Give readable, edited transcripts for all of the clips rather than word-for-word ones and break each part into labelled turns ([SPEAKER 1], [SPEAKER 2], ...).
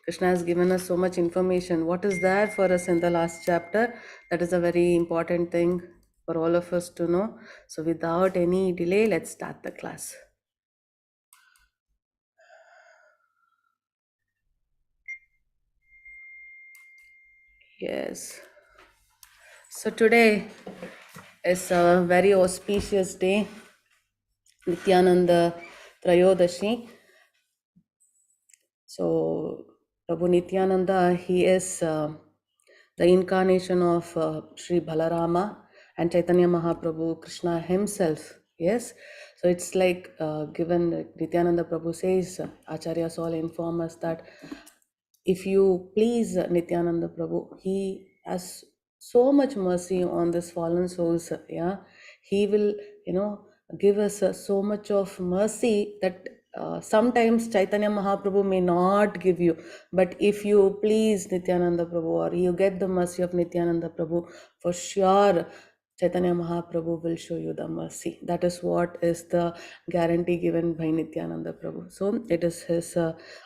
[SPEAKER 1] Krishna has given us so much information. What is there for us in the last chapter? That is a very important thing for all of us to know. So without any delay, let's start the class. Yes. So today is a very auspicious day, Nityananda Trayodashi. So Prabhu Nityananda, he is the incarnation of Sri Balarama and Chaitanya Mahaprabhu, Krishna himself. Yes, so it's like given Nityananda Prabhu says, Acharyas all inform us that if you please Nityananda Prabhu, he has so much mercy on this fallen souls. Yeah, he will, give us so much of mercy that sometimes Chaitanya Mahaprabhu may not give you, but if you please Nityananda Prabhu or you get the mercy of Nityananda Prabhu, for sure Chaitanya Mahaprabhu will show you the mercy. That is what is the guarantee given by Nityananda Prabhu. So it is his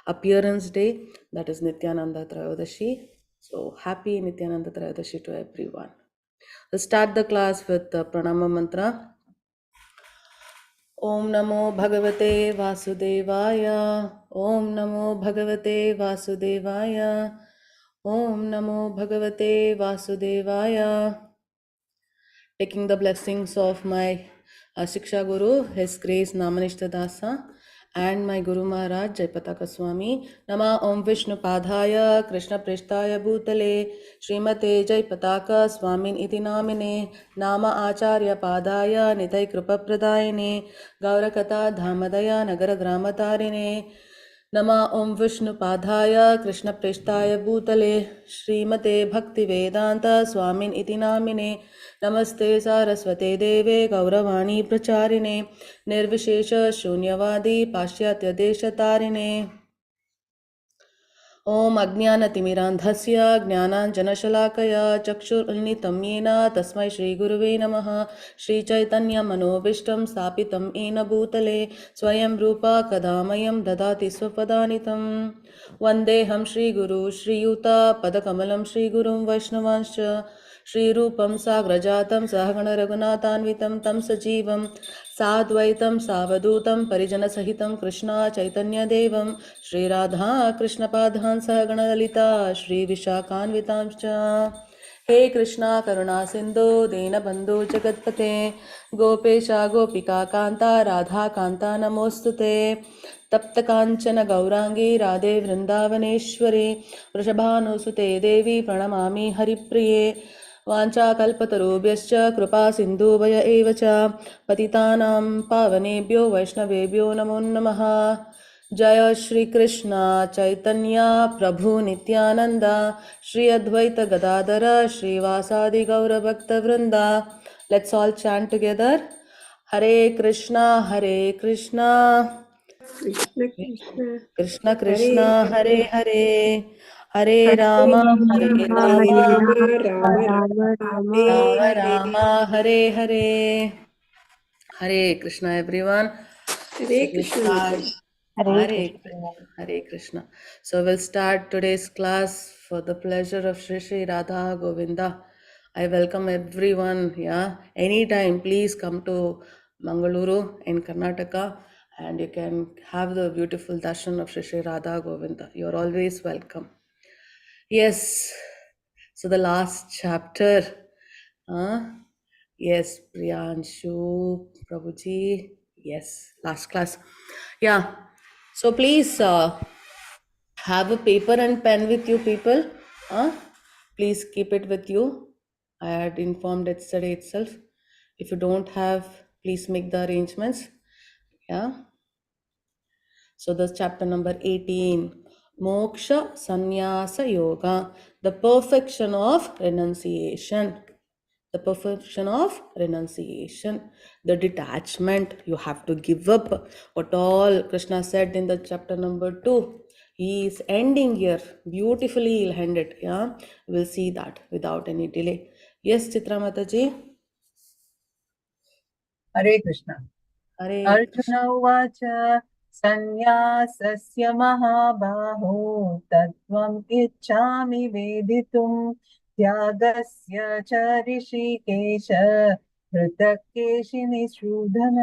[SPEAKER 1] appearance day, that is Nityananda Trayodashi. So happy Nityananda Trayodashi to everyone. Let's start the class with the Pranama Mantra. Om Namo Bhagavate Vasudevaya. Om Namo Bhagavate Vasudevaya. Om Namo Bhagavate Vasudevaya. Taking the blessings of my Shiksha Guru, His Grace Namanishta Dasa, and my Guru Maharaj Jaipataka Swami. Nama Om Vishnu Padhaya Krishna Prishtaya Bhutale Srimate Jaipataka Swamin Iti Namine Nama Acharya Padaya Nitai Kripa Pradayane Gaurakata Dhamadaya Nagara Gramatarine Nama Om Vishnu Padhaya Krishna Prishtaya Bhutale Srimate Bhakti Vedanta Swamin Iti Namine Namaste Saraswate Deve Gauravani Pracharine Nirvishesha Shunyavadi Pashyatya Deshatarine Om Ajnanatimirandhasya Jnananjanashalakaya Chakshurunnitam Yena Tasmai Shri Guruve Namaha Shri Chaitanya Manobishtam Stapitam Ena Bhutale Swayam Rupa Kadamayam Dadati Swapadanitam Vandeham Shri Guru Shri Yuta Padakamalam Shri Gurum Vaishnavanscha Shri Rupam Sagrajatam Sahagana Raghunathanvitam Tam Sajivam Sadvaitam Savadutam Parijana Sahitam Krishna Chaitanya Devam Shri Radha Krishna Padhan Sahagana Lalita Shri Vishakanvitamscha He Krishna Karuna Sindhu Dena Bandhu Jagatpate Gopesha Gopika Kanta Radha Kanta Namostute Tapta Kanchana Gaurangi Radhe Vrindavaneshwari Vrishabhanusute Devi Pranamami Haripriye वाञ्छाकल्पतरुभ्यश्च कृपा सिन्धुभय एव च पतितानां पावनेभ्यो वैष्णवेभ्यो नमो नमः जय श्री कृष्ण चैतन्य प्रभु नित्यानंद श्री अद्वैत गदाधर श्रीवासादि गौर भक्त वृंदा let's all chant together Hare Krishna
[SPEAKER 2] Krishna Krishna
[SPEAKER 1] Krishna Krishna
[SPEAKER 2] Hare
[SPEAKER 1] Hare
[SPEAKER 2] Hare
[SPEAKER 1] Hare Hare
[SPEAKER 2] Hare
[SPEAKER 1] Rama Hare
[SPEAKER 2] Rama
[SPEAKER 1] Rama
[SPEAKER 2] Hare Rama Rama
[SPEAKER 3] Rama
[SPEAKER 2] Rama
[SPEAKER 3] Rama
[SPEAKER 1] Rama
[SPEAKER 2] Hare
[SPEAKER 1] Rama
[SPEAKER 2] Hare
[SPEAKER 1] Hare Hare Hare Krishna everyone. So
[SPEAKER 2] Hare
[SPEAKER 1] we'll
[SPEAKER 2] Krishna
[SPEAKER 1] start
[SPEAKER 2] Mataji.
[SPEAKER 3] Hare Krishna.
[SPEAKER 1] Hare Krishna. So we'll start today's class for the pleasure of Shri Shri Radha Govinda. I welcome everyone. Yeah, anytime please come to Mangaluru in Karnataka and you can have the beautiful darshan of Shri Shri Radha Govinda. You're always welcome. Yes. So the last chapter. Huh? Yes, Priyanshu, Prabhuji. Yes, last class. Yeah. So please have a paper and pen with you, people. Please keep it with you. I had informed yesterday itself. If you don't have, please make the arrangements. Yeah. So that's chapter number 18. Moksha Sannyasa Yoga, the perfection of renunciation. The perfection of renunciation, the detachment. You have to give up what all Krishna said in the chapter number 2. He is ending here. Beautifully he'll end it. Yeah, we'll see that without any delay. Yes, Chitra Mataji.
[SPEAKER 3] Hare Krishna.
[SPEAKER 1] Hare Krishna.
[SPEAKER 3] Arjuna Uvacha Sannyasasya Mahabaho सर्वम् इच्छामि वेदितुम् त्यागस्य च ऋषिकेश पृथक् केशिनिषूदन.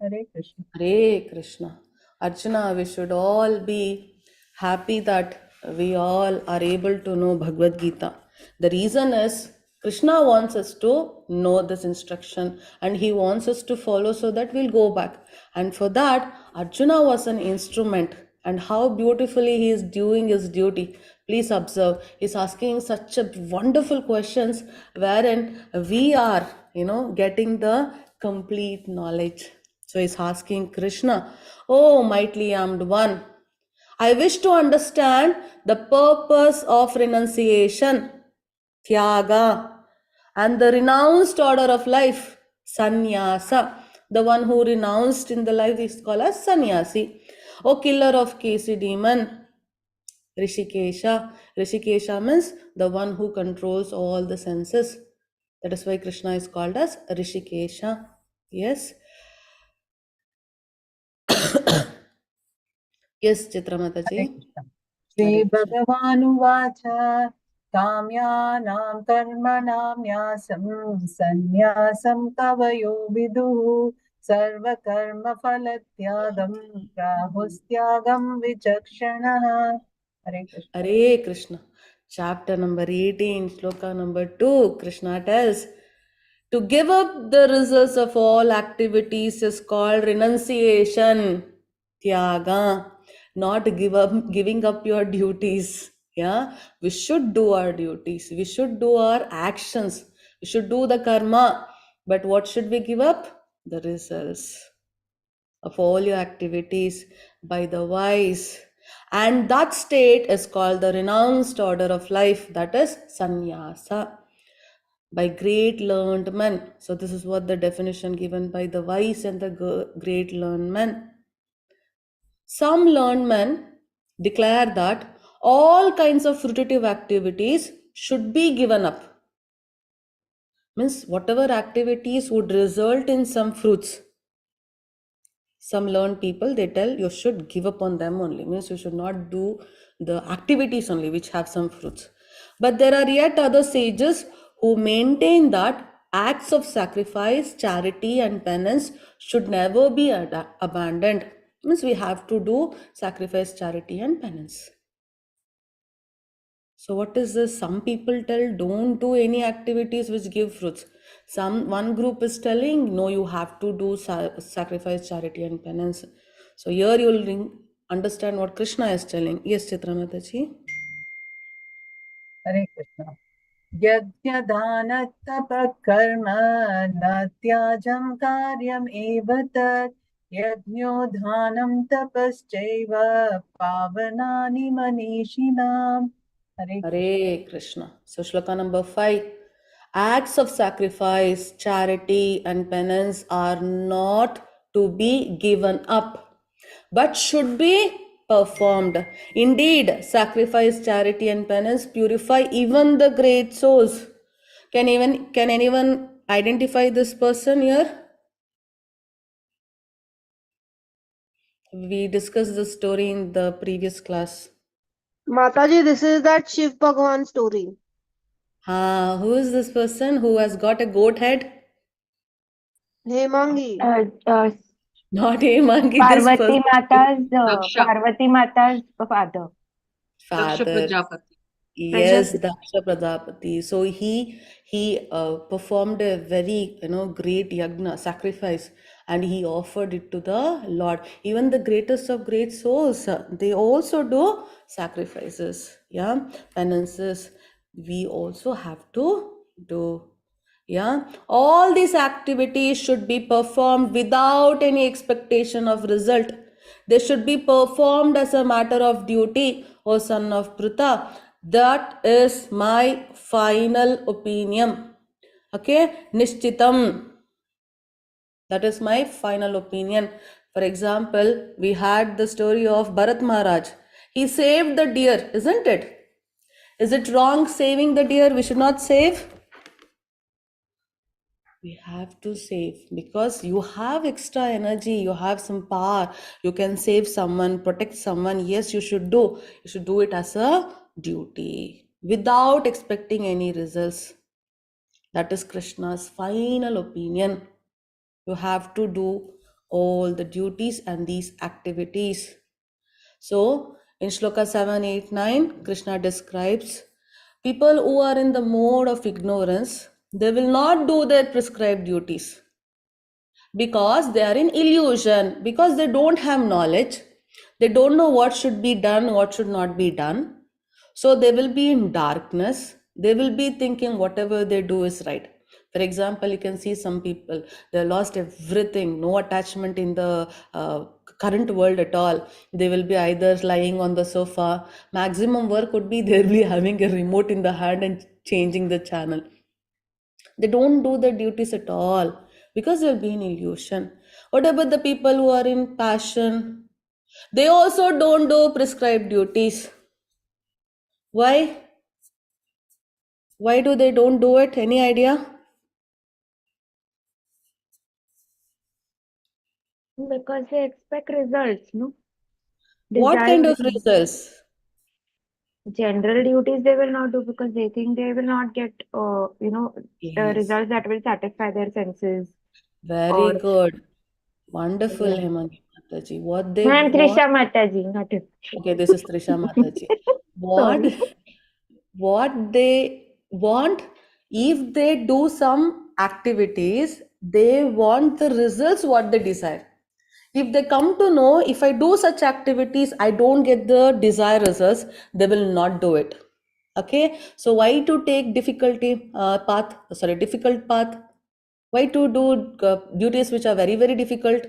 [SPEAKER 3] हरे Krishna.
[SPEAKER 1] Hare Krishna. Archana, we should all be happy that we all are able to know Bhagavad Gita. The reason is Krishna wants us to know this instruction and he wants us to follow so that we'll go back. And for that, Arjuna was an instrument. And how beautifully he is doing his duty. Please observe, he's asking such a wonderful questions wherein we are, getting the complete knowledge. So he's asking Krishna, "Oh, mightily armed one, I wish to understand the purpose of renunciation, Tyaga, and the renounced order of life, Sannyasa. The one who renounced in the life is called as Sannyasi. O killer of Kesi demon, Rishikesha. Rishikesha means the one who controls all the senses. That is why Krishna is called as Rishikesha. Yes. Yes,
[SPEAKER 3] Hare
[SPEAKER 1] Chitramataji.
[SPEAKER 3] Krishna.
[SPEAKER 1] Hare Krishna.
[SPEAKER 3] श्रीभगवानुवाच काम्यानां कर्मणां न्यासं सन्न्यासं कवयो विदुः सर्वकर्मफलत्यागं प्राहुस्त्यागं विचक्षणः. हरे Krishna.
[SPEAKER 1] Hare Krishna. Chapter number 18, sloka number 2, Krishna tells, to give up the results of all activities is called renunciation, Tyaga, not giving up your duties. Yeah, we should do our duties, we should do our actions, we should do the karma. But what should we give up? The results of all your activities by the wise. And that state is called the renounced order of life, that is sannyasa, by great learned men. So, this is what the definition given by the wise and the great learned men. Some learned men declare that all kinds of fruitive activities should be given up. Means, whatever activities would result in some fruits. Some learned people, they tell you should give up on them only, means you should not do the activities only which have some fruits. But there are yet other sages who maintain that acts of sacrifice, charity and penance should never be abandoned. Means we have to do sacrifice, charity and penance. So what is this? Some people tell don't do any activities which give fruits. One group is telling no, you have to do sacrifice, charity and penance. So here you will understand what Krishna is telling. Yes, Chitramataji.
[SPEAKER 3] हरे कृष्ण. यज्ञदानतपःकर्म न त्याजं कार्यम् एव तत् यज्ञो दानं तपश्चैव पावनानि मनीषिणाम्. हरे Krishna.
[SPEAKER 1] Hare Krishna. So shloka number 5. Acts of sacrifice, charity and penance are not to be given up, but should be performed. Indeed, sacrifice, charity and penance purify even the great souls. Can anyone identify this person here? We discussed the story in the previous class.
[SPEAKER 4] Mataji, this is that Shiv Bhagwan story.
[SPEAKER 1] Who is this person who has got a goat head?
[SPEAKER 4] Hemangi.
[SPEAKER 1] Not Hemangi, this person.
[SPEAKER 5] Parvati Mata's father.
[SPEAKER 1] Father.
[SPEAKER 2] Prajapati.
[SPEAKER 1] Yes, Daksha Prajapati. So he performed a very great yagna sacrifice, and he offered it to the Lord. Even the greatest of great souls, they also do sacrifices, yeah, penances. We also have to do. Yeah, all these activities should be performed without any expectation of result. They should be performed as a matter of duty, O son of Pruta. That is my final opinion. Okay, Nishchitam. That is my final opinion. For example, we had the story of Bharat Maharaj. He saved the deer, isn't it? Is it wrong saving the deer? We should not save. We have to save because you have extra energy, you have some power, you can save someone, protect someone. Yes, you should do. You should do it as a duty without expecting any results. That is Krishna's final opinion. You have to do all the duties and these activities. So, in Shloka 7, 8, 9, Krishna describes people who are in the mode of ignorance, they will not do their prescribed duties because they are in illusion, because they don't have knowledge, they don't know what should be done, what should not be done. So they will be in darkness, they will be thinking whatever they do is right. For example, you can see some people, they lost everything, no attachment in the current world at all. They will be either lying on the sofa, maximum work would be they'll be having a remote in the hand and changing the channel. They don't do their duties at all because they'll be in illusion. What about the people who are in passion? They also don't do prescribed duties. Why? Why do they don't do it? Any idea?
[SPEAKER 5] Because they expect results, no?
[SPEAKER 1] What kind
[SPEAKER 5] Desired
[SPEAKER 1] of results?
[SPEAKER 5] general duties they will not do because they think they will not get,
[SPEAKER 1] Yes,
[SPEAKER 5] results that will satisfy their senses.
[SPEAKER 1] very
[SPEAKER 5] Or
[SPEAKER 1] good. Wonderful,
[SPEAKER 5] yeah,
[SPEAKER 1] Hemani Mataji. What they
[SPEAKER 5] I'm
[SPEAKER 1] want.
[SPEAKER 5] Trisha Mataji, not it.
[SPEAKER 1] Okay, this is Trisha Mataji. What
[SPEAKER 5] Sorry.
[SPEAKER 1] what they want, if they do some activities, they want the results what they desire. If they come to know, if I do such activities, I don't get the desired results, they will not do it. Okay, so why to take difficult path? Why to do duties which are very very difficult?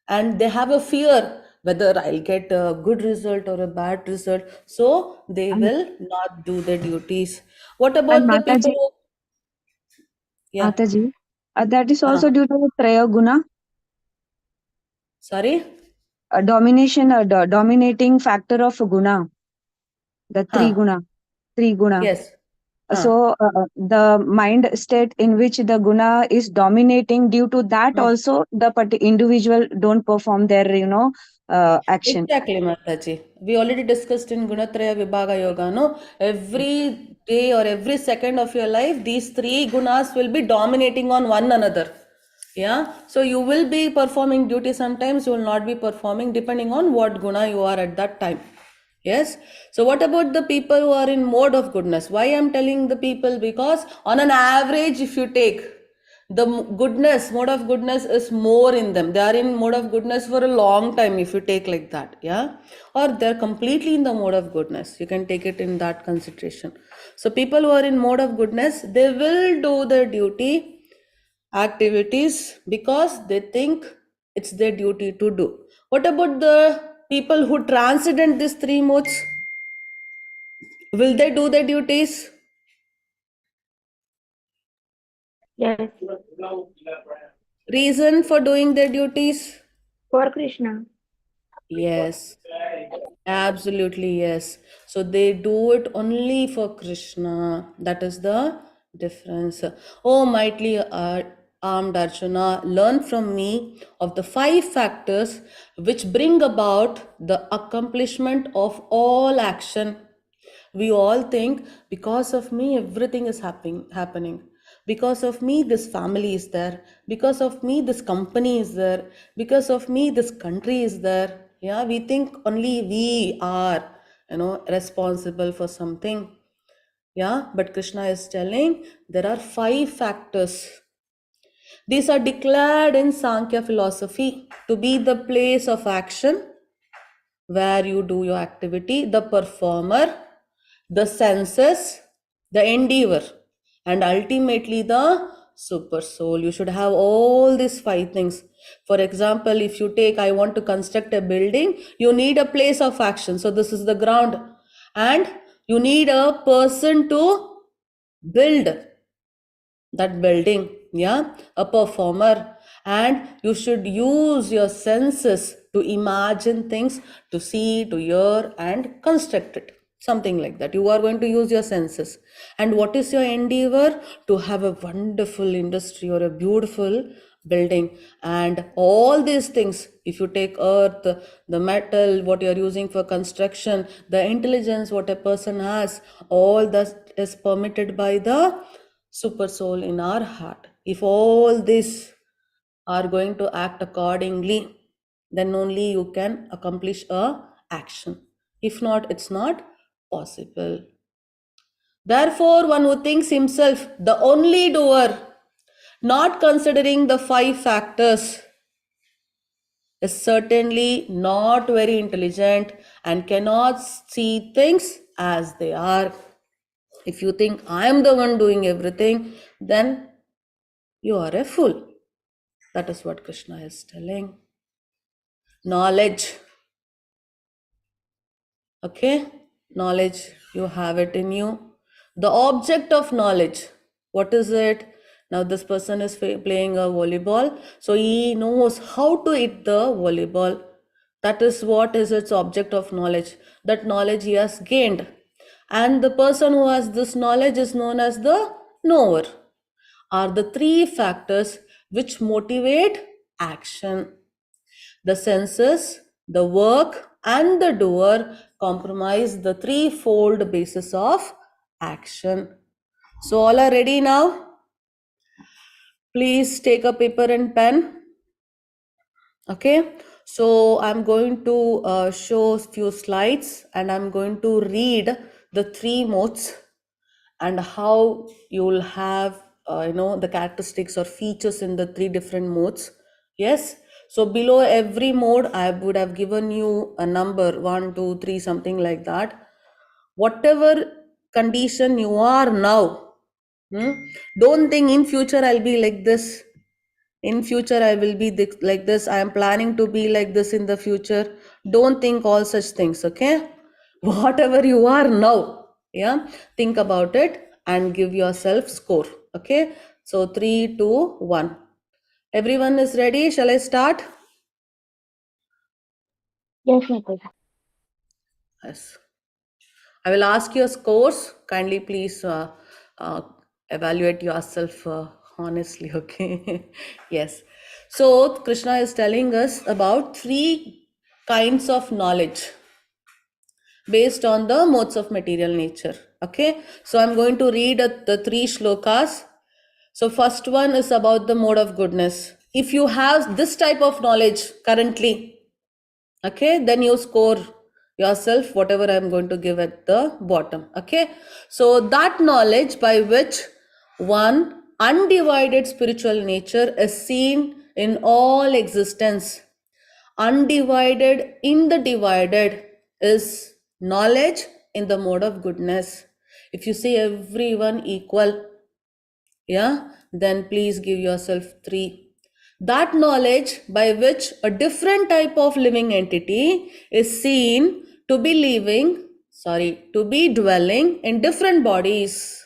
[SPEAKER 1] And they have a fear whether I'll get a good result or a bad result, so they
[SPEAKER 6] And,
[SPEAKER 1] will not do their duties. What
[SPEAKER 6] and
[SPEAKER 1] about the people
[SPEAKER 6] Mataji,
[SPEAKER 1] who, yeah,
[SPEAKER 6] Mataji, that is
[SPEAKER 1] uh,
[SPEAKER 6] also due to the Traya Guna,
[SPEAKER 1] sorry,
[SPEAKER 6] dominating factor of guna, the
[SPEAKER 1] huh,
[SPEAKER 6] three guna.
[SPEAKER 1] yes, huh,
[SPEAKER 6] So the mind state in which the guna is dominating, due to that
[SPEAKER 1] huh.
[SPEAKER 6] also the individual don't perform their action.
[SPEAKER 1] Exactly, Mataji. We already discussed in Gunatraya Vibhaga Yoga, no? Every day or every second of your life, these three gunas will be dominating on one another. Yeah. So you will be performing duty sometimes, you will not be performing depending on what guna you are at that time. Yes. So what about the people who are in mode of goodness? Why I'm telling the people? Because on an average, if you take the goodness, mode of goodness is more in them. They are in mode of goodness for a long time if you take like that. Yeah. Or they're completely in the mode of goodness. You can take it in that consideration. So people who are in mode of goodness, they will do their duty activities because they think it's their duty to do. What about the people who transcend these three modes? Will they do their duties?
[SPEAKER 5] Yes,
[SPEAKER 1] Reason for doing their duties?
[SPEAKER 5] for Krishna.
[SPEAKER 1] Yes, absolutely yes. So they do it only for Krishna. That is the difference. Oh, mighty armed Arjuna, learn from me of the five factors which bring about the accomplishment of all action. We all think because of me everything is happening, because of me this family is there, because of me this company is there, because of me this country is there. Yeah, we think only we are, responsible for something. Yeah, but Krishna is telling there are five factors. These are declared in Sankhya philosophy to be the place of action where you do your activity, the performer, the senses, the endeavor, and ultimately the super soul. You should have all these five things. For example, if you take, I want to construct a building, you need a place of action. So this is the ground. And you need a person to build that building, yeah, a performer. And you should use your senses to imagine things, to see, to hear, and construct it. Something like that. You are going to use your senses. And what is your endeavor? To have a wonderful industry or a beautiful building. And all these things, if you take earth, the metal, what you are using for construction, the intelligence, what a person has, all that is permitted by the super soul in our heart. If all this are going to act accordingly, then only you can accomplish a action. If not, it's not possible. Therefore, one who thinks himself the only doer, not considering the 5 factors, is certainly not very intelligent and cannot see things as they are. If you think I am the one doing everything, then you are a fool. That is what Krishna is telling. Knowledge. Okay, knowledge, you have it in you. The object of knowledge, what is it? Now this person is playing a volleyball, so he knows how to hit the volleyball. That is what is its object of knowledge. That knowledge he has gained. And the person who has this knowledge is known as the knower. Are the 3 factors which motivate action. The senses, the work, and the doer comprise the 3-fold basis of action. So all are ready now? Please take a paper and pen. Okay. So I'm going to show a few slides and I'm going to read the 3 modes and how you will have the characteristics or features in the 3 different modes. Yes. So below every mode, I would have given you a number 1, 2, 3, something like that. Whatever condition you are now, don't think in future I'll be like this. In future I will be like this. I am planning to be like this in the future. Don't think all such things. Okay. Whatever you are now, yeah, think about it and give yourself score. Okay. So 3, 2, 1. Everyone is ready? Shall I start?
[SPEAKER 5] Yes, Mataji.
[SPEAKER 1] Yes. I will ask your scores. Kindly please evaluate yourself honestly. Okay. Yes. So Krishna is telling us about 3 kinds of knowledge based on the modes of material nature. Okay. So I'm going to read the 3 shlokas. So first one is about the mode of goodness. If you have this type of knowledge currently, okay, then you score yourself whatever I'm going to give at the bottom. Okay. So that knowledge by which one undivided spiritual nature is seen in all existence. Undivided in the divided is knowledge in the mode of goodness. If you see everyone equal, yeah, then please give yourself 3. That knowledge by which a different type of living entity is seen to be to be dwelling in different bodies.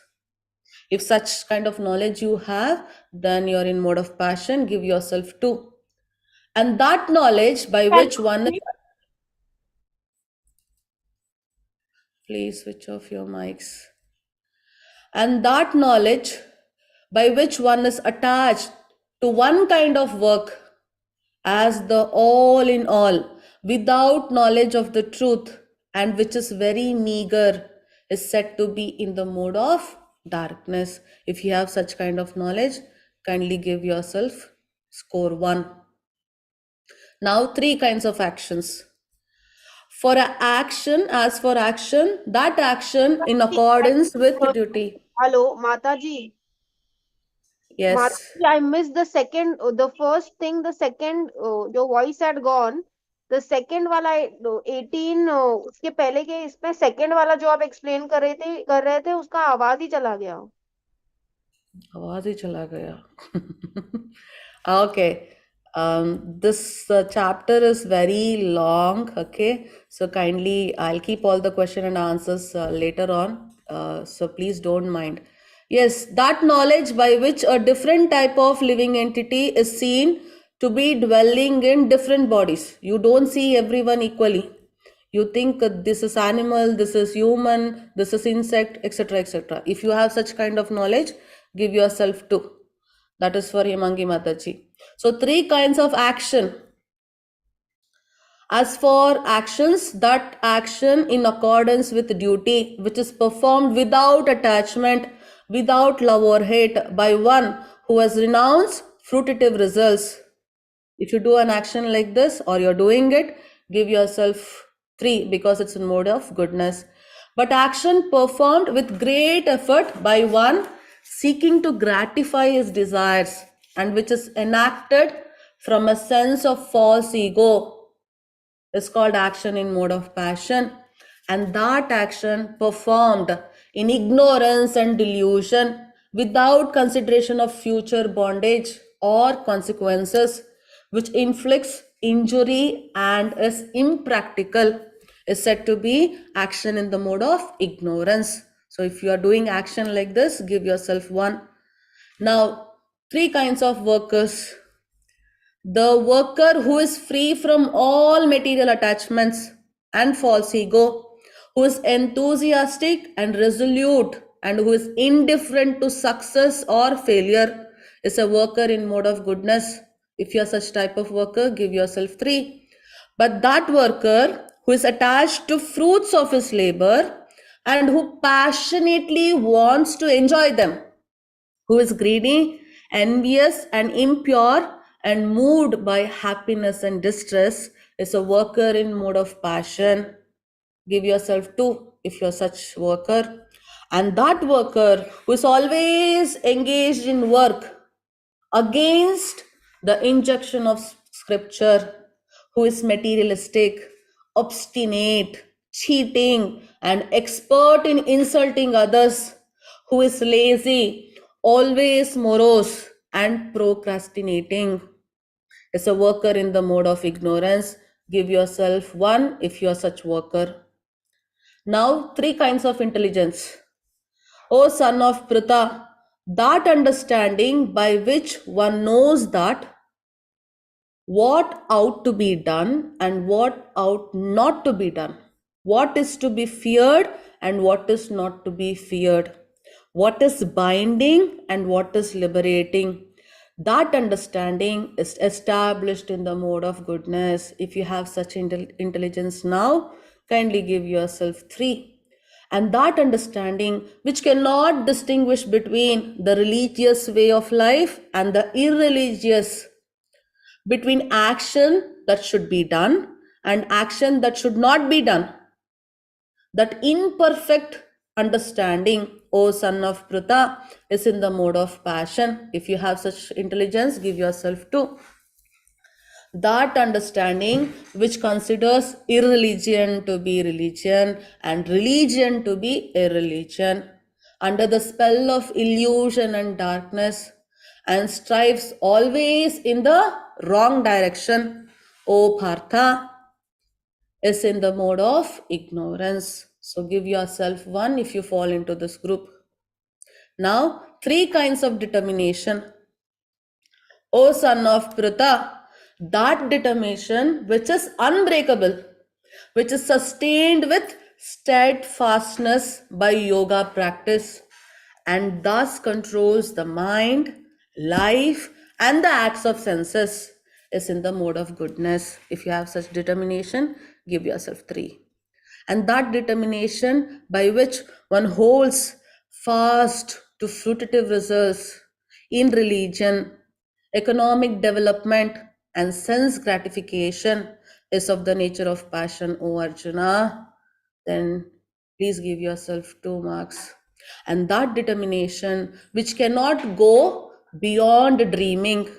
[SPEAKER 1] If such kind of knowledge you have, then you're in mode of passion, give yourself 2. And that knowledge by which one is, please switch off your mics. And that knowledge by which one is attached to one kind of work as the all in all without knowledge of the truth and which is very meager is said to be in the mode of darkness. If you have such kind of knowledge, kindly give yourself score 1. Now 3 kinds of actions. For an action, as for action, that action in accordance with duty.
[SPEAKER 4] Hello, Mataji.
[SPEAKER 1] Yes.
[SPEAKER 4] Mataji, I missed the second, the first thing, the second, your voice had gone. The second वाला 18 उसके पहले के इसमें second वाला जो आप explain कर रहे थे उसका आवाज ही चला गया.
[SPEAKER 1] आवाज ही चला गया. Okay. This chapter is very long. Okay. So kindly, I'll keep all the question and answers later on. So please don't mind. Yes, that knowledge by which a different type of living entity is seen to be dwelling in different bodies. You don't see everyone equally. You think this is animal, this is human, this is insect, etc., etc. If you have such kind of knowledge, give yourself 2. That is for Hemangi Mataji. So 3 kinds of action. As for actions, that action in accordance with duty, which is performed without attachment, without love or hate, by one who has renounced fruitive results. If you do an action like this or you're doing it, give yourself 3 because it's in mode of goodness. But action performed with great effort by one seeking to gratify his desires and which is enacted from a sense of false ego is called action in mode of passion, and that action performed in ignorance and delusion without consideration of future bondage or consequences, which inflicts injury and is impractical, is said to be action in the mode of ignorance. So if you are doing action like this, give yourself 1. Now 3 kinds of workers. The worker who is free from all material attachments and false ego, who is enthusiastic and resolute, and who is indifferent to success or failure, is a worker in mode of goodness. If you are such type of worker, give yourself 3. But that worker who is attached to fruits of his labor and who passionately wants to enjoy them, who is greedy, envious, and impure, and moved by happiness and distress, is a worker in mode of passion. Give yourself 2 if you're such worker. And that worker who is always engaged in work against the injunction of scripture, who is materialistic, obstinate, cheating, and expert in insulting others, who is lazy, always morose, and procrastinating, is a worker in the mode of ignorance. Give yourself 1 if you are such worker. Now 3 kinds of intelligence. O son of Pritha, that understanding by which one knows that what ought to be done and what ought not to be done, what is to be feared and what is not to be feared, what is binding and what is liberating. That understanding is established in the mode of goodness. If you have such intelligence now, kindly give yourself 3. And that understanding, which cannot distinguish between the religious way of life and the irreligious, between action that should be done and action that should not be done, that imperfect understanding, O son of Pritha, is in the mode of passion. If you have such intelligence, give yourself 2. That understanding which considers irreligion to be religion and religion to be irreligion, under the spell of illusion and darkness, and strives always in the wrong direction, O Partha, is in the mode of ignorance. So give yourself 1 if you fall into this group. Now 3 kinds of determination. O son of Pritha, that determination which is unbreakable, which is sustained with steadfastness by yoga practice, and thus controls the mind, life, and the acts of senses, is in the mode of goodness. If you have such determination, give yourself 3. And that determination by which one holds fast to fruitive results in religion, economic development, and sense gratification is of the nature of passion, O Arjuna, then please give yourself 2 marks. And that determination which cannot go beyond dreaming,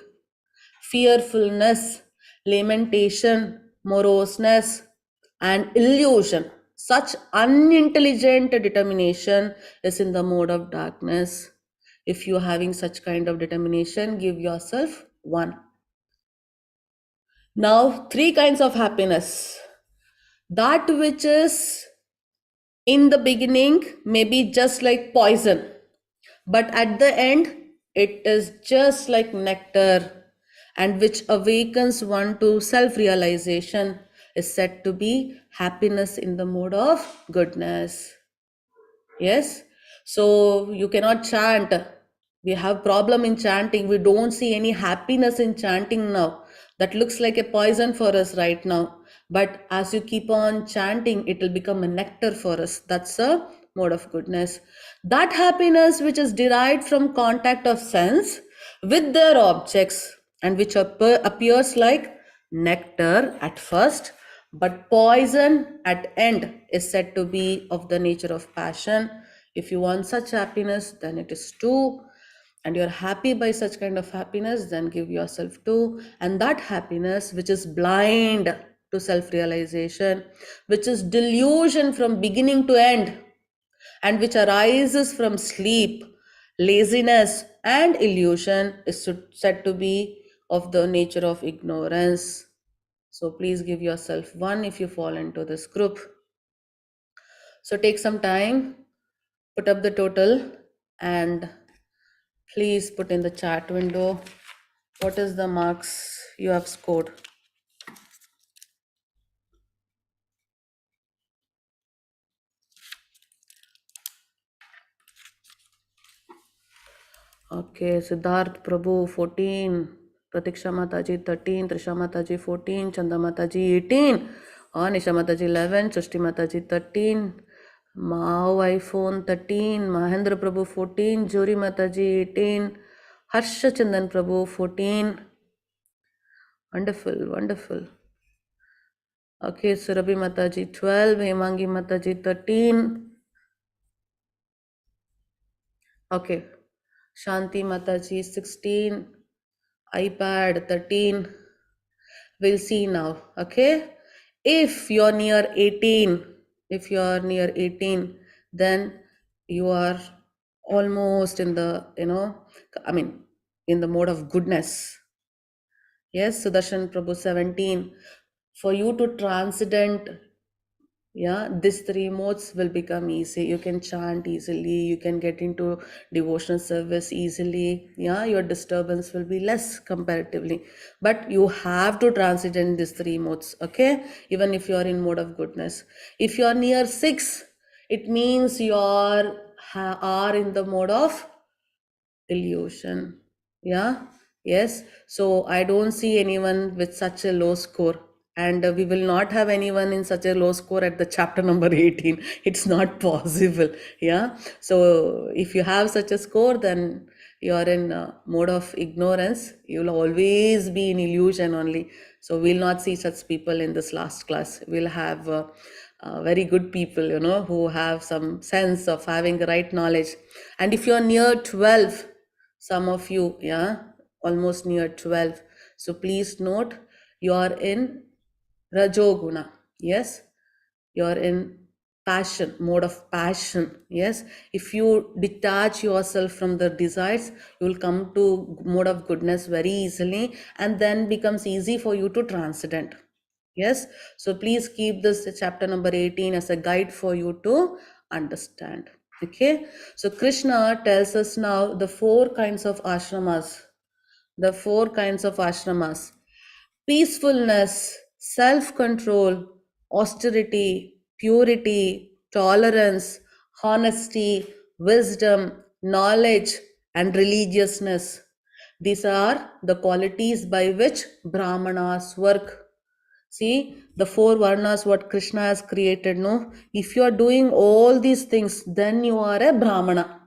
[SPEAKER 1] fearfulness, lamentation, moroseness, and illusion, such unintelligent determination is in the mode of darkness. If you are having such kind of determination, give yourself 1. Now 3 kinds of happiness. That which is in the beginning may be just like poison, but at the end it is just like nectar, and which awakens one to self-realization, is said to be happiness in the mode of goodness. Yes. So you cannot chant. We have problem in chanting. We don't see any happiness in chanting now. That looks like a poison for us right now. But as you keep on chanting, it will become a nectar for us. That's a mode of goodness. That happiness which is derived from contact of sense with their objects and which appears like nectar at first, but poison at end is said to be of the nature of passion. If you want such happiness, then it is two, and you're happy by such kind of happiness, then give yourself to. And that happiness which is blind to self-realization, which is delusion from beginning to end, and which arises from sleep, laziness, and illusion, is said to be of the nature of ignorance. So please give yourself one if you fall into this group. So take some time, put up the total, and please put in the chat window what is the marks you have scored. Okay, Siddharth Prabhu 14, Pratiksha Mataji 13, Trisha Mataji 14, Chanda Mataji 18, Nisha Mataji 11, Srishti Mataji 13, Mao iPhone 13, Mahendra Prabhu 14, Juri Mataji 18, Harsha Chandan Prabhu 14. Wonderful, wonderful. Okay, Surabhi Mataji 12, Hemangi Mataji 13. Okay, Shanti Mataji 16, iPad 13. We'll see now. Okay, if you're near 18, then you are almost in the, in the mode of goodness. Yes, Sudarshan Prabhu 17. For you to transcend, these three modes will become easy. You can chant easily, you can get into devotional service easily. Your disturbance will be less comparatively. But you have to transcend these three modes, okay? Even if you are in mode of goodness. If you are near 6, it means you are in the mode of illusion. Yes. So I don't see anyone with such a low score, and we will not have anyone in such a low score at the chapter number 18. It's not possible. So if you have such a score, then you are in mode of ignorance. You'll always be in illusion only. So we'll not see such people in this last class. We'll have very good people, who have some sense of having the right knowledge. And if you're near 12, some of you, almost near 12. So please note, you are in Rajoguna. Yes, you are in passion, mode of passion. Yes, if you detach yourself from the desires, you will come to mode of goodness very easily, and then becomes easy for you to transcend. Yes, so please keep this chapter number 18 as a guide for you to understand. Okay, so Krishna tells us now the 4 kinds of ashramas. The 4 kinds of ashramas: peacefulness, self-control, austerity, purity, tolerance, honesty, wisdom, knowledge, and religiousness. These are the qualities by which Brahmanas work. See, the 4 varnas what Krishna has created, no? If you are doing all these things, then you are a Brahmana.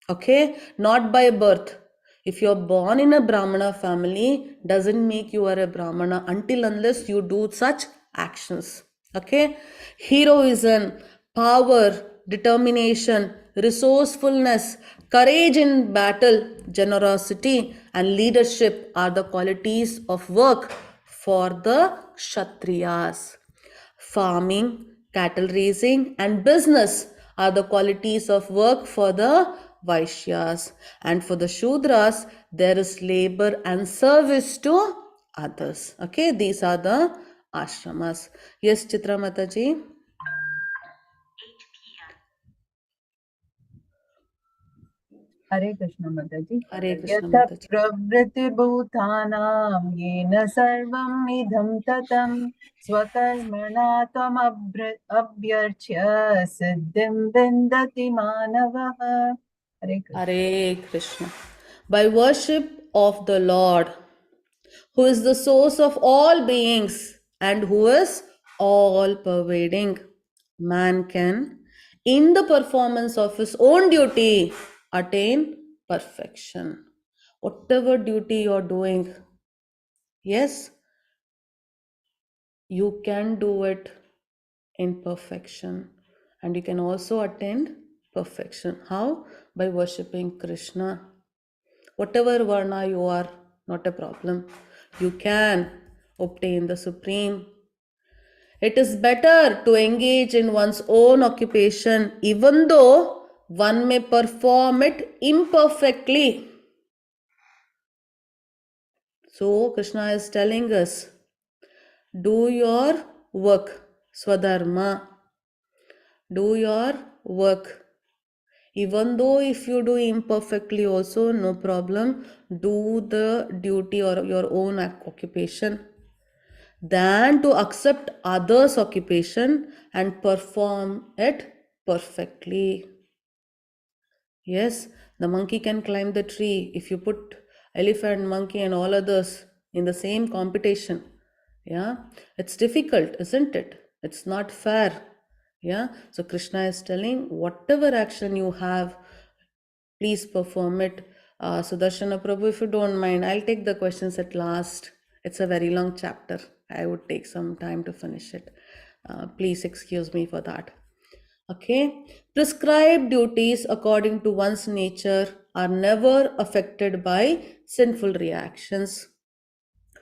[SPEAKER 1] Okay? Not by birth. If you are born in a Brahmana family, doesn't make you are a Brahmana until unless you do such actions. Okay? Heroism, power, determination, resourcefulness, courage in battle, generosity, and leadership are the qualities of work for the Kshatriyas. Farming, cattle raising, and business are the qualities of work for the Vaishyas. And for the Shudras, there is labor and service to others. Okay, these are the ashramas. Yes, Chitra Mataji.
[SPEAKER 3] Hare Krishna Mataji.
[SPEAKER 1] Hare Krishna
[SPEAKER 3] Yatha
[SPEAKER 1] Mataji.
[SPEAKER 3] pravrittibhutanam yena sarvam idham tatam swakarmana tvam abhyarchya siddhim vindati manavaha. Hare Krishna.
[SPEAKER 1] Hare Krishna. By worship of the Lord, who is the source of all beings and who is all pervading, man can, in the performance of his own duty, attain perfection. Whatever duty you're doing, yes, you can do it in perfection, and you can also attain perfection. How? By worshipping Krishna. Whatever varna you are, not a problem. You can obtain the supreme. It is better to engage in one's own occupation, even though one may perform it imperfectly. So, Krishna is telling us, do your work, swadharma. Do your work. Even though if you do imperfectly also, no problem. Do the duty or your own occupation. Than to accept others' occupation and perform it perfectly. Yes, the monkey can climb the tree. If you put elephant, monkey and all others in the same competition, yeah, it's difficult, isn't it? It's not fair. Yeah, so Krishna is telling, whatever action you have, please perform it. Sudarshana Prabhu, if you don't mind, I'll take the questions at last. It's a very long chapter. I would take some time to finish it. Please excuse me for that. Okay. Prescribed duties according to one's nature are never affected by sinful reactions.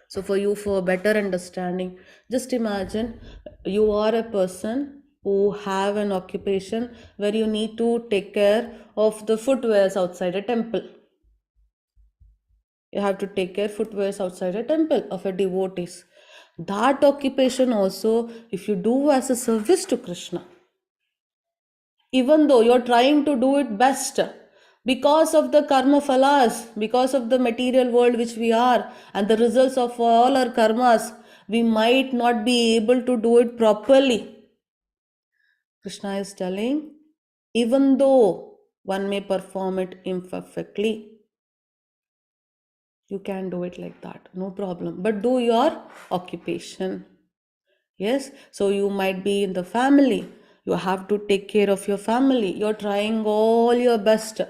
[SPEAKER 1] So for you, for better understanding, just imagine you are a person who have an occupation where you need to take care of the footwears outside a temple. You have to take care footwears outside a temple of a devotees. That occupation also, if you do as a service to Krishna, even though you're trying to do it best, because of the karma phalas, because of the material world which we are, and the results of all our karmas, we might not be able to do it properly. Krishna is telling, even though one may perform it imperfectly, you can do it like that, no problem. But do your occupation. Yes, so you might be in the family. You have to take care of your family. You're trying all your best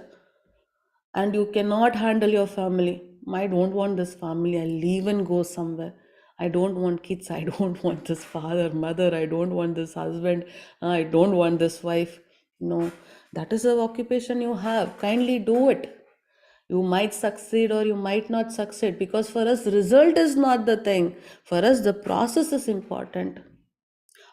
[SPEAKER 1] and you cannot handle your family. I don't want this family. I'll leave and go somewhere. I don't want kids. I don't want this father, mother. I don't want this husband. I don't want this wife. No, that is the occupation you have. Kindly do it. You might succeed or you might not succeed, because for us, result is not the thing. For us, the process is important.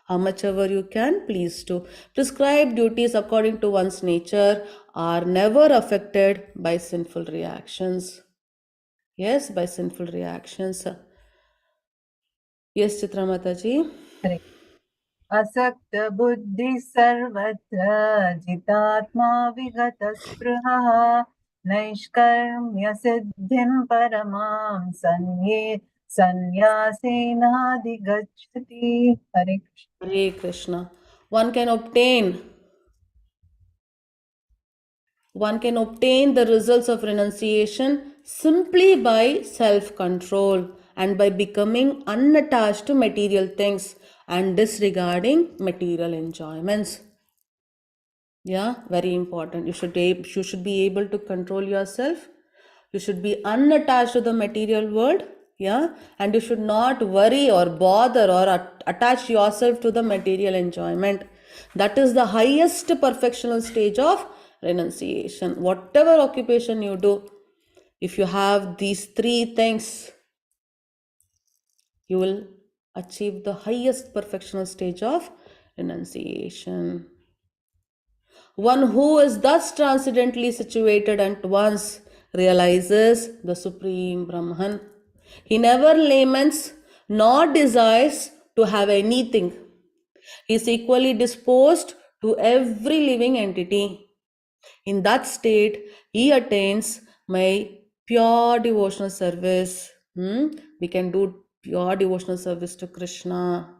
[SPEAKER 1] How much ever you can, please do. Prescribed duties according to one's nature are never affected by sinful reactions. Yes, by sinful reactions. Yes, Chitra Mataji.
[SPEAKER 3] Hare Asakta buddhi sarvatra jitatma vigata spruha naishkarmya siddhim paramam sanyasena adhigacchati. Hare Krishna.
[SPEAKER 1] Hare Krishna. One can obtain the results of renunciation simply by self-control and by becoming unattached to material things and disregarding material enjoyments. Yeah, very important. You should be able to control yourself. You should be unattached to the material world. Yeah, and you should not worry or bother or attach yourself to the material enjoyment. That is the highest perfectional stage of renunciation. Whatever occupation you do, if you have these three things, you will achieve the highest perfectional stage of renunciation. One who is thus transcendently situated at once realizes the Supreme Brahman. He never laments nor desires to have anything. He is equally disposed to every living entity. In that state, he attains my pure devotional service. We can do pure devotional service to Krishna.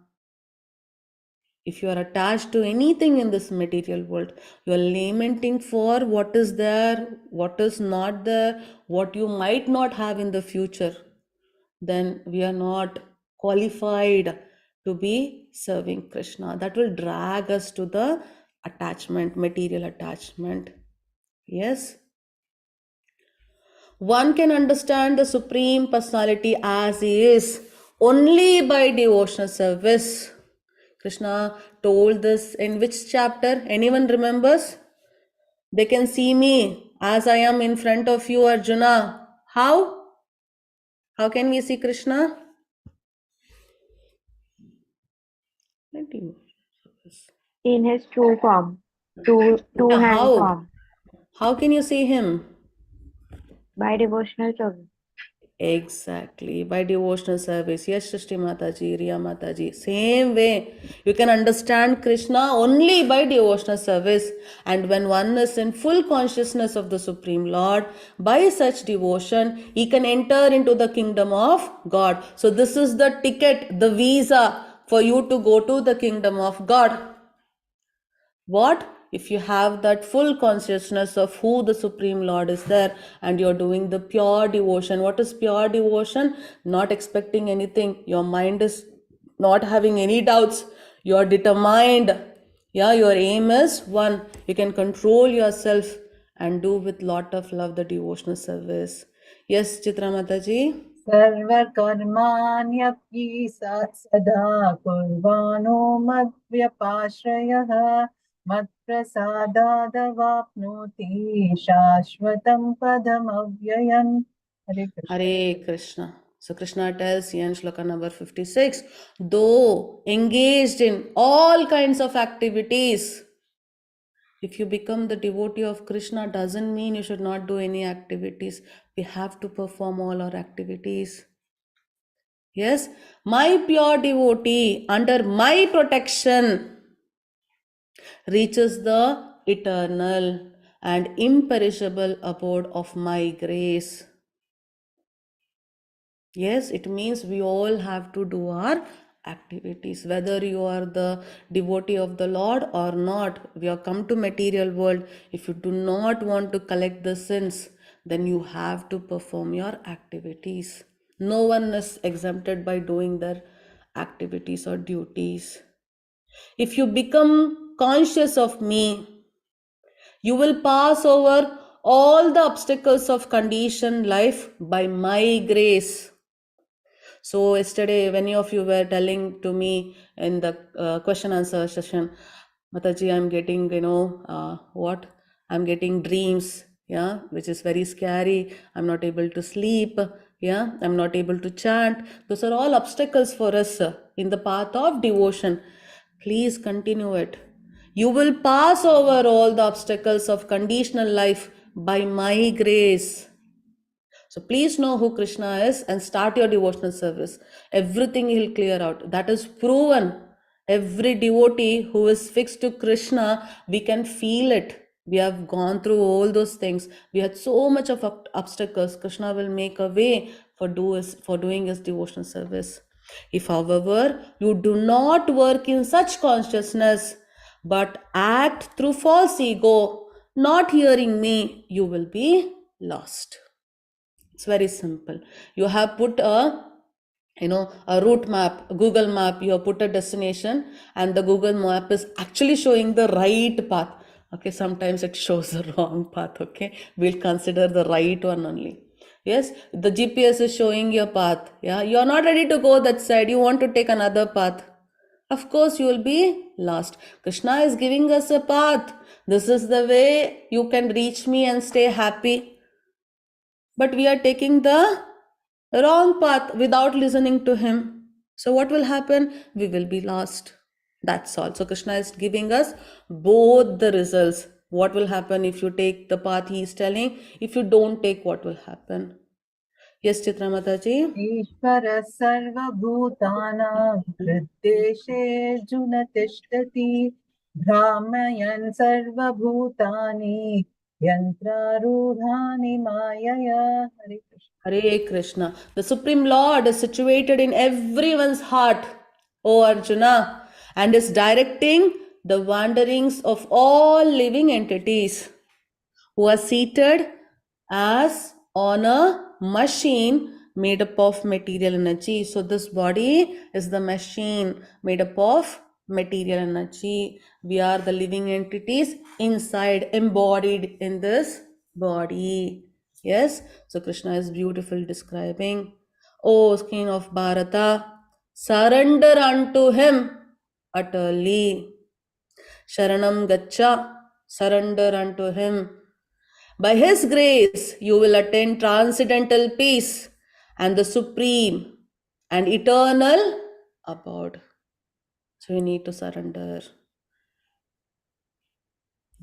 [SPEAKER 1] If you are attached to anything in this material world, you are lamenting for what is there, what is not there, what you might not have in the future, then we are not qualified to be serving Krishna. That will drag us to the attachment, material attachment. Yes. One can understand the Supreme Personality as he is only by devotional service. Krishna told this in which chapter? Anyone remembers? They can see me as I am in front of you, Arjuna. How? How can we see Krishna? Let you.
[SPEAKER 5] In his true form, two-hand
[SPEAKER 1] How?
[SPEAKER 5] form,
[SPEAKER 1] How can you see him?
[SPEAKER 5] by devotional service.
[SPEAKER 1] Exactly, by devotional service. Yes, Srishti Mataji, Riya Mataji. Same way, you can understand Krishna only by devotional service. And when one is in full consciousness of the Supreme Lord, by such devotion, he can enter into the kingdom of God. So, this is the ticket, the visa for you to go to the kingdom of God. What? If you have that full consciousness of who the Supreme Lord is there and you're doing the pure devotion. What is pure devotion? Not expecting anything. Your mind is not having any doubts. You're determined. Yeah, your aim is one. You can control yourself and do with lot of love the devotional service. Yes, Chitra Mataji.
[SPEAKER 3] सर्वकर्माण्यपि सदा कुर्वाणो मद्व्यपाश्रयः मत्प्रसादादवाप्नोति शाश्वतं पदमव्ययम्. हरे Krishna.
[SPEAKER 1] Hare Krishna. So Krishna tells in shloka number 56, though engaged in all kinds of activities, if you become the devotee of Krishna, doesn't mean you should not do any activities. We have to perform all our activities. Yes, my pure devotee under my protection reaches the eternal and imperishable abode of my grace. Yes, it means we all have to do our activities. Whether you are the devotee of the Lord or not, we are come to material world. If you do not want to collect the sins, then you have to perform your activities. No one is exempted by doing their activities or duties. If you become conscious of me, you will pass over all the obstacles of conditioned life by my grace. So yesterday, many of you were telling to me in the question answer session, Mataji, I'm getting, what? I'm getting dreams, yeah, which is very scary. I'm not able to sleep, yeah, I'm not able to chant. Those are all obstacles for us in the path of devotion. Please continue it. You will pass over all the obstacles of conditional life by my grace. So please know who Krishna is and start your devotional service. Everything he'll clear out. That is proven. Every devotee who is fixed to Krishna, we can feel it. We have gone through all those things. We had so much of obstacles. Krishna will make a way for doing his devotional service. If, however, you do not work in such consciousness, but act through false ego, not hearing me, you will be lost. It's very simple. You have put a route map, a Google map, you have put a destination and the Google map is actually showing the right path. Okay, sometimes it shows the wrong path. Okay, we'll consider the right one only. Yes, the GPS is showing your path. Yeah, you are not ready to go that side. You want to take another path. Of course, you will be lost. Krishna is giving us a path. This is the way you can reach me and stay happy. But we are taking the wrong path without listening to him. So what will happen? We will be lost. That's all. So Krishna is giving us both the results. What will happen if you take the path he is telling? If you don't take, what will happen? Yes, Chitra Mataji.
[SPEAKER 3] ईश्वरः सर्वभूतानां हृद्देशेऽर्जुन तिष्ठति भ्रामयन् सर्वभूतानि yantrarudhani mayaya. Hare Krishna.
[SPEAKER 1] Hare Krishna. The Supreme Lord is situated in everyone's heart, O Arjuna, and is directing the wanderings of all living entities who are seated as on a machine made up of material energy. So this body is the machine made up of material energy. We are the living entities inside, embodied in this body. Yes, so Krishna is beautiful describing, O King of Bharata, surrender unto him utterly. Sharanam Gacha, surrender unto him. By his grace, you will attain transcendental peace and the supreme and eternal abode. So you need to surrender.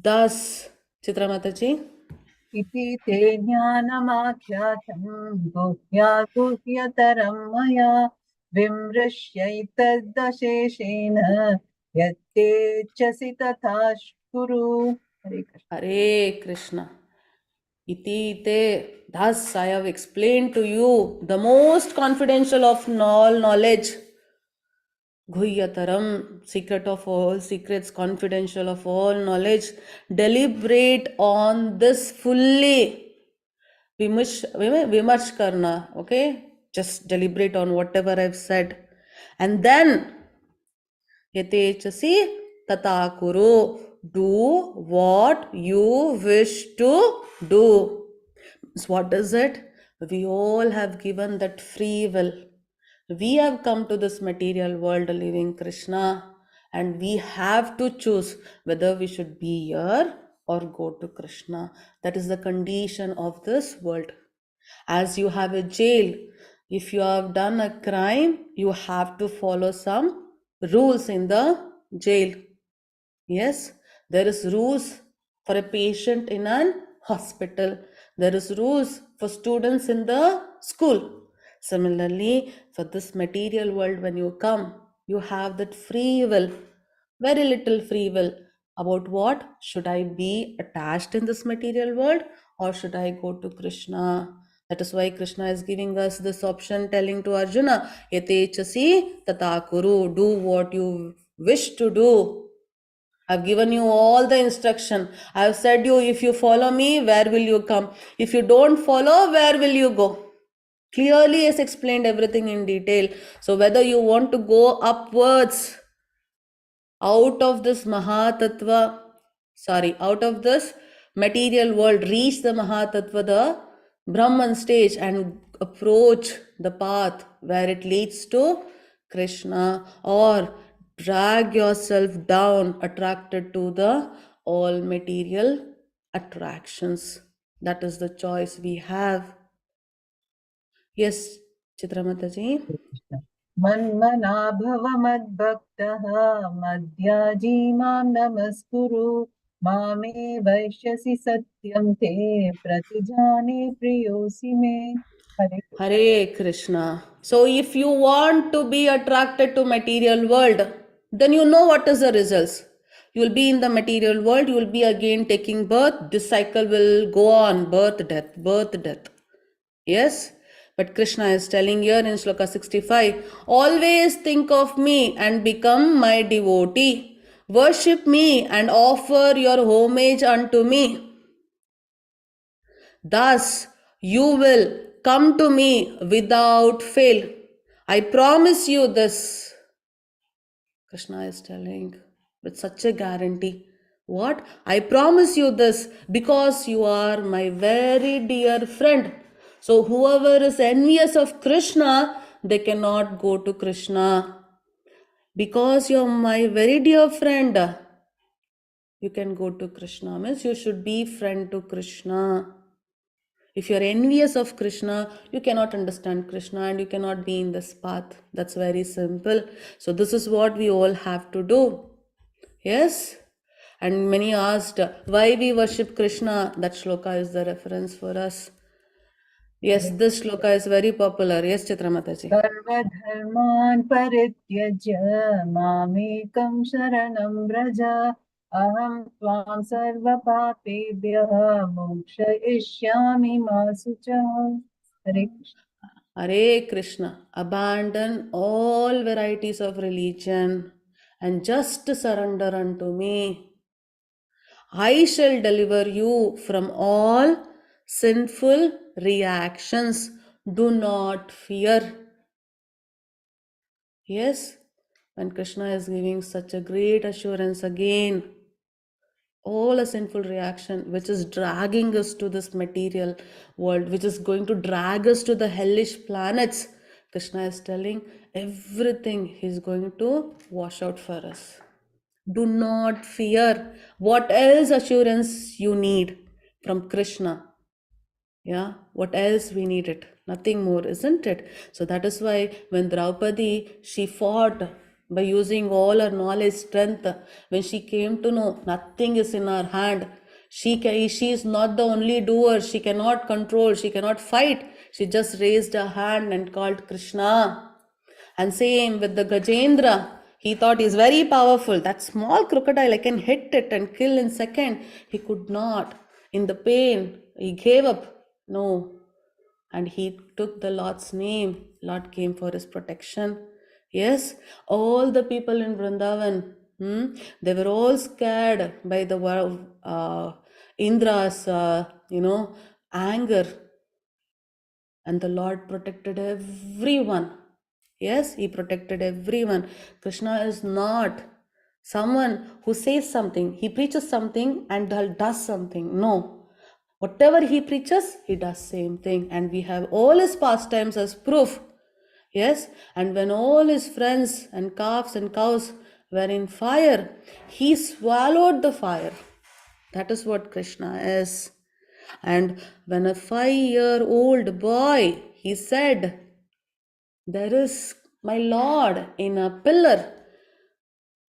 [SPEAKER 1] Thus, Chitra Mataji.
[SPEAKER 3] Iti te jnanamakhyatam guhya guhyataram maya vimrishyaitada yatte chasi tatha shkuru. Hare Krishna.
[SPEAKER 1] Hare Krishna. Iti te. Thus I have explained to you the most confidential of all knowledge. Guhyataram, secret of all secrets, confidential of all knowledge. Deliberate on this fully. Vimarsh karna, okay? Just deliberate on whatever I've said. And then, yatechasi tata kuru, do what you wish to do. So what is it? We all have given that free will. We have come to this material world living Krishna, and we have to choose whether we should be here or go to Krishna. That is the condition of this world. As you have a jail, if you have done a crime, you have to follow some rules in the jail. Yes, there is rules for a patient in an hospital. There is rules for students in the school. Similarly, for this material world, when you come, you have that free will, very little free will about what should I be attached in this material world or should I go to Krishna. That is why Krishna is giving us this option, telling to Arjuna, Yatechasi tata kuru, do what you wish to do. I've given you all the instruction. I've said you, if you follow me, where will you come? If you don't follow, where will you go? Clearly has explained everything in detail. So whether you want to go upwards out of this Mahatattva, out of this material world, reach the Mahatattva, the Brahman stage, and approach the path where it leads to Krishna, or drag yourself down, attracted to the all material attractions. That is the choice we have. Yes, Chitramataji.
[SPEAKER 3] Manmana bhava madbhaktaha madhyaji mam namaskuru mame vaishyasi satyam te pratijane priyosi me. Hare Krishna.
[SPEAKER 1] Hare Krishna. So if you want to be attracted to material world, then you know what is the results. You will be in the material world, you will be again taking birth. This cycle will go on, birth, death, birth, death. Yes? But Krishna is telling here in Shloka 65, always think of me and become my devotee. Worship me and offer your homage unto me. Thus, you will come to me without fail. I promise you this. Krishna is telling with such a guarantee. What? I promise you this because you are my very dear friend. So, whoever is envious of Krishna, they cannot go to Krishna. Because you're my very dear friend, you can go to Krishna. Means you should be friend to Krishna. If you're envious of Krishna, you cannot understand Krishna and you cannot be in this path. That's very simple. So this is what we all have to do. Yes? And many asked, why we worship Krishna? That shloka is the reference for us. Yes, this shloka is very popular. Yes, Chitramataji.
[SPEAKER 3] Sarva dharman parityajya mamekam sharanam vraja aham tvam sarva papebhyah mokshayishyami ma suchah. Hare Krishna.
[SPEAKER 1] Hare Krishna. Abandon all varieties of religion and just surrender unto me. I shall deliver you from all sinful reactions. Do not fear. Yes, when Krishna is giving such a great assurance again, all a sinful reaction which is dragging us to this material world, which is going to drag us to the hellish planets, Krishna is telling everything He's going to wash out for us. Do not fear. What else assurance you need from Krishna? Yeah, what else we need it? Nothing more, isn't it? So that is why when Draupadi, she fought by using all her knowledge, strength, when she came to know nothing is in her hand, she is not the only doer, she cannot control, she cannot fight. She just raised her hand and called Krishna. And same with the Gajendra. He thought he's very powerful. That small crocodile, I can hit it and kill in second. He could not. In the pain, he gave up. No. And he took the Lord's name. Lord came for his protection. Yes, all the people in Vrindavan, they were all scared by the Indra's, anger, and the Lord protected everyone. Yes, He protected everyone. Krishna is not someone who says something, He preaches something and does something. No. Whatever He preaches, He does same thing. And we have all His pastimes as proof. Yes, and when all His friends and calves and cows were in fire, He swallowed the fire. That is what Krishna is. And when a 5-year-old boy, he said, there is my Lord in a pillar.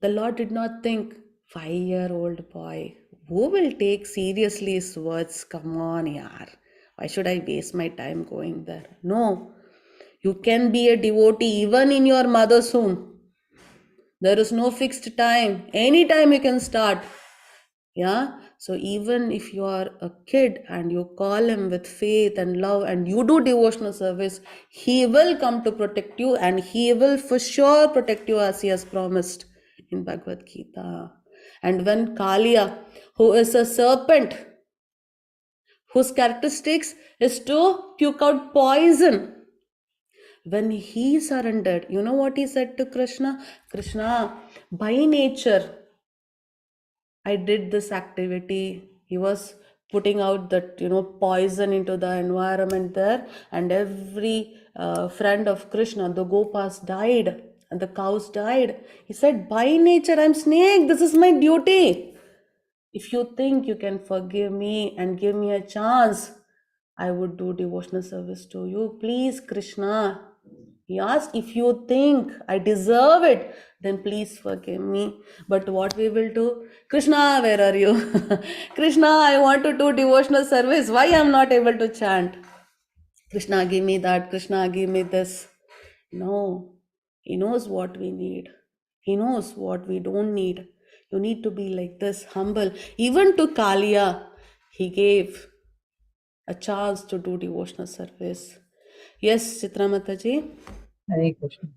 [SPEAKER 1] The Lord did not think, 5-year-old boy, who will take seriously his words? Come on, yaar. Why should I waste my time going there? No. You can be a devotee even in your mother's womb. There is no fixed time. Anytime you can start. Yeah, so even if you are a kid and you call him with faith and love and you do devotional service, he will come to protect you and he will for sure protect you as he has promised in Bhagavad Gita. And when Kaliya, who is a serpent, whose characteristics is to puke out poison, when he surrendered, you know what he said to Krishna? Krishna, by nature, I did this activity. He was putting out that poison into the environment there, and every friend of Krishna, the Gopas died and the cows died. He said, by nature, I'm snake. This is my duty. If you think you can forgive me and give me a chance, I would do devotional service to you. Please, Krishna. He asked, if you think I deserve it, then please forgive me. But what we will do? Krishna, where are you? Krishna, I want to do devotional service. Why I am not able to chant? Krishna, give me that. Krishna, give me this. No. He knows what we need. He knows what we don't need. You need to be like this, humble. Even to Kaliya, he gave a chance to do devotional service. Yes, Chitramata ji.
[SPEAKER 3] Hare Krishna.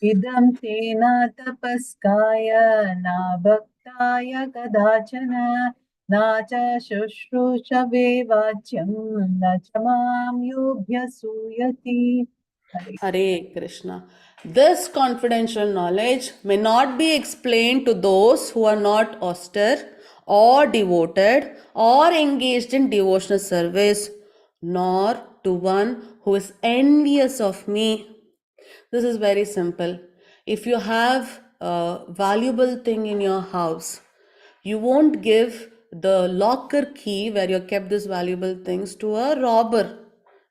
[SPEAKER 3] Idam tena tapaskaya na bhaktaya kadachana na cha shushrushabe vachyam na cha mam yubhya suyati.
[SPEAKER 1] Hare Krishna. This confidential knowledge may not be explained to those who are not austere or devoted or engaged in devotional service, nor to one who is envious of me. This is very simple. If you have a valuable thing in your house, you won't give the locker key where you kept these valuable things to a robber,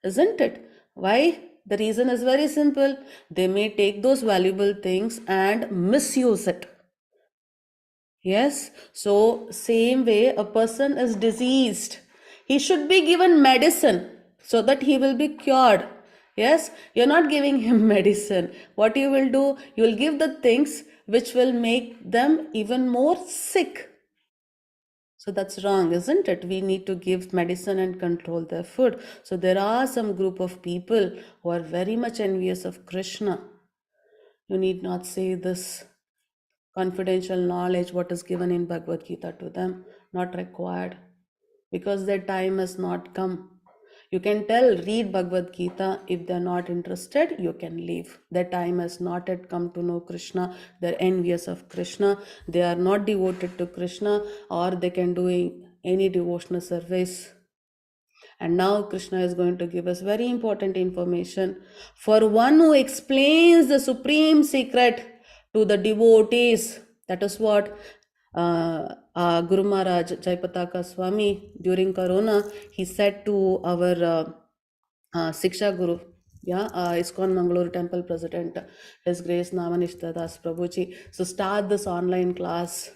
[SPEAKER 1] isn't it? Why? The reason is very simple. They may take those valuable things and misuse it. Yes, so same way a person is diseased. He should be given medicine so that he will be cured. Yes, you're not giving him medicine. What you will do, you will give the things which will make them even more sick. So that's wrong, isn't it? We need to give medicine and control their food. So there are some group of people who are very much envious of Krishna. You need not say this confidential knowledge, what is given in Bhagavad Gita to them, not required, because their time has not come. You can tell, read Bhagavad Gita. If they're not interested, you can leave. Their time has not yet come to know Krishna. They're envious of Krishna. They are not devoted to Krishna, or they can do any devotional service. And now Krishna is going to give us very important information. For one who explains the supreme secret to the devotees, that is what Guru Maharaj Jaipataka Swami during Corona, he said to our Siksha Guru, ISKCON Mangalore Temple President, His Grace Namanishta Das Prabhuji. So start this online class.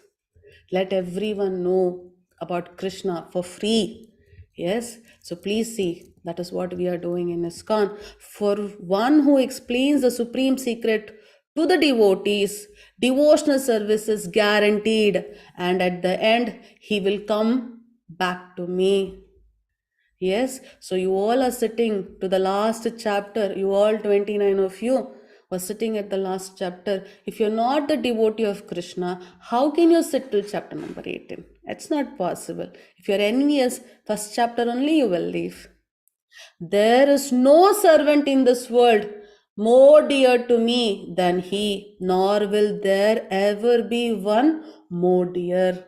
[SPEAKER 1] Let everyone know about Krishna for free. Yes, so please see, that is what we are doing in ISKCON. For one who explains the supreme secret to the devotees, devotional service is guaranteed, and at the end, he will come back to me. Yes, so you all are sitting to the last chapter. You all 29 of you were sitting at the last chapter. If you're not the devotee of Krishna, how can you sit till chapter number 18? It's not possible. If you're envious, first chapter only you will leave. There is no servant in this world more dear to me than he, nor will there ever be one more dear.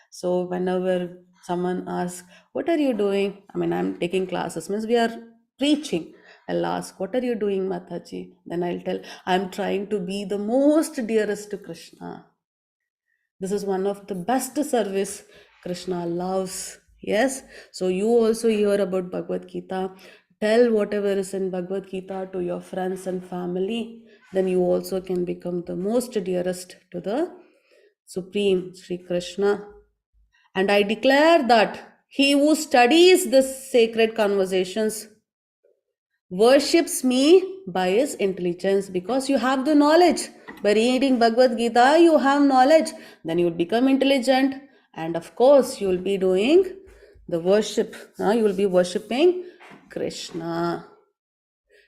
[SPEAKER 1] So whenever someone asks, what are you doing? I mean, I'm taking classes, means we are preaching. I'll ask, what are you doing, Mataji? Then I'll tell, I'm trying to be the most dearest to Krishna. This is one of the best service Krishna loves. Yes, so you also hear about Bhagavad Gita. Tell whatever is in Bhagavad Gita to your friends and family. Then you also can become the most dearest to the Supreme Sri Krishna. And I declare that he who studies this sacred conversations worships me by his intelligence, because you have the knowledge. By reading Bhagavad Gita, you have knowledge. Then you will become intelligent, and of course, you will be doing the worship. You will be worshipping Krishna.